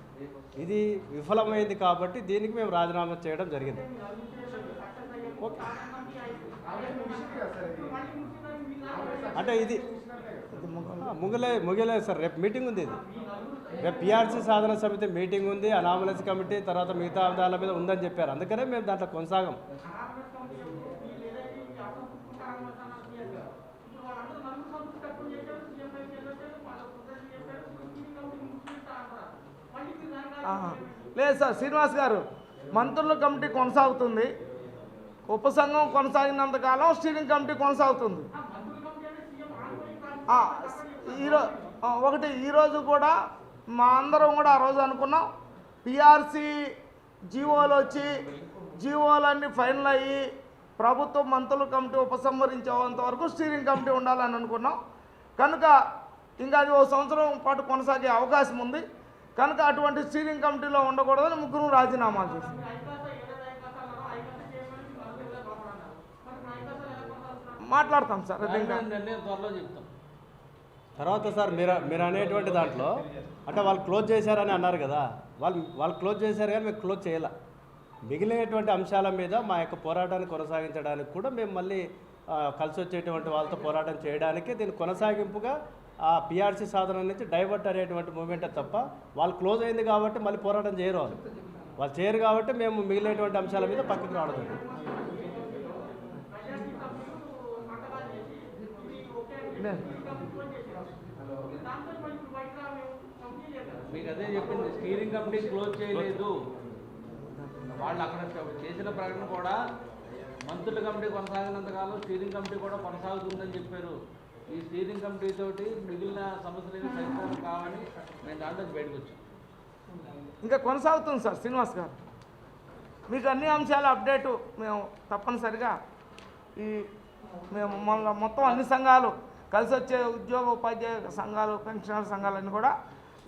ఇది విఫలమైంది కాబట్టి దీనికి మేము రాజీనామా చేయడం జరిగింది. ఓకే, అంటే ఇది ముగిలేదు సార్. రేపు మీటింగ్ ఉంది. ఇది రేపు పిఆర్సీ సాధన సమితి మీటింగ్ ఉంది, అనామలసీ కమిటీ తర్వాత మిగతా అంశాల మీద ఉందని చెప్పారు. అందుకనే మేము దాంట్లో కొనసాగం. లేదు సార్ శ్రీనివాస్ గారు, మంత్రుల కమిటీ కొనసాగుతుంది, ఉపసంఘం కొనసాగినంతకాలం స్టీరింగ్ కమిటీ కొనసాగుతుంది. ఈరోజు కూడా మా అందరం కూడా ఆ రోజు అనుకున్నాం, పిఆర్సీ జీవోలు వచ్చి జీవోలన్నీ ఫైనల్ అయ్యి ప్రభుత్వం మంత్రుల కమిటీ ఉపసంహరించేంత వరకు స్టీరింగ్ కమిటీ ఉండాలని అనుకున్నాం. కనుక ఇంకా అది 1 సంవత్సరం పాటు కొనసాగే అవకాశం ఉంది. కనుక అటువంటి స్టీరింగ్ కమిటీలో ఉండకూడదని ముగ్గురు రాజీనామాలు చేశారు. మాట్లాడతాం సార్. త్వరలో చెప్తాం. తర్వాత సార్ మీరు అనేటువంటి దాంట్లో అంటే వాళ్ళు క్లోజ్ చేశారని అన్నారు కదా, వాళ్ళు క్లోజ్ చేశారు కానీ మేము క్లోజ్ చేయాల. మిగిలినటువంటి అంశాల మీద మా యొక్క పోరాటాన్ని కొనసాగించడానికి కూడా మేము మళ్ళీ కలిసి వచ్చేటువంటి వాళ్ళతో పోరాటం చేయడానికి దీని కొనసాగింపుగా ఆ పిఆర్సీ సాధన నుంచి డైవర్ట్ అనేటువంటి మూమెంటే తప్ప వాళ్ళు క్లోజ్ అయింది కాబట్టి మళ్ళీ పోరాటం చేయరు. వాళ్ళు చేయరు కాబట్టి మేము మిగిలినటువంటి అంశాల మీద పక్కకు రావడం. మీకు అదే చెప్పింది, స్టీరింగ్ కమిటీ క్లోజ్ చేయలేదు. వాళ్ళు అక్కడ చేసిన ప్రకటన కూడా మంత్రుల కమిటీ కొనసాగినంతకాలం స్టీరింగ్ కమిటీ కూడా కొనసాగుతుందని చెప్పారు. ఈ స్టీరింగ్ కమిటీ తోటి మిగిలిన సమస్యలు పరిష్కారం కావని మేము దాంట్లో బయటకు వచ్చాం. ఇంకా కొనసాగుతుంది సార్ శ్రీనివాస్ గారు. మీకు అన్ని అంశాల అప్డేటు మేము తప్పనిసరిగా మేము మొత్తం అన్ని సంఘాలు కలిసి వచ్చే ఉద్యోగ ఉపాధ్యాయ సంఘాలు, పెన్షనర్ సంఘాలన్నీ కూడా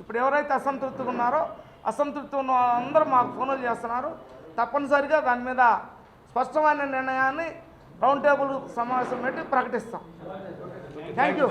ఇప్పుడు ఎవరైతే అసంతృప్తిగా ఉన్నారో అసంతృప్తి ఉన్న అందరూ మాకు ఫోన్లు చేస్తున్నారు. తప్పనిసరిగా దాని మీద స్పష్టమైన నిర్ణయాన్ని రౌండ్ టేబుల్ సమావేశం పెట్టి ప్రకటిస్తాం. Thank you.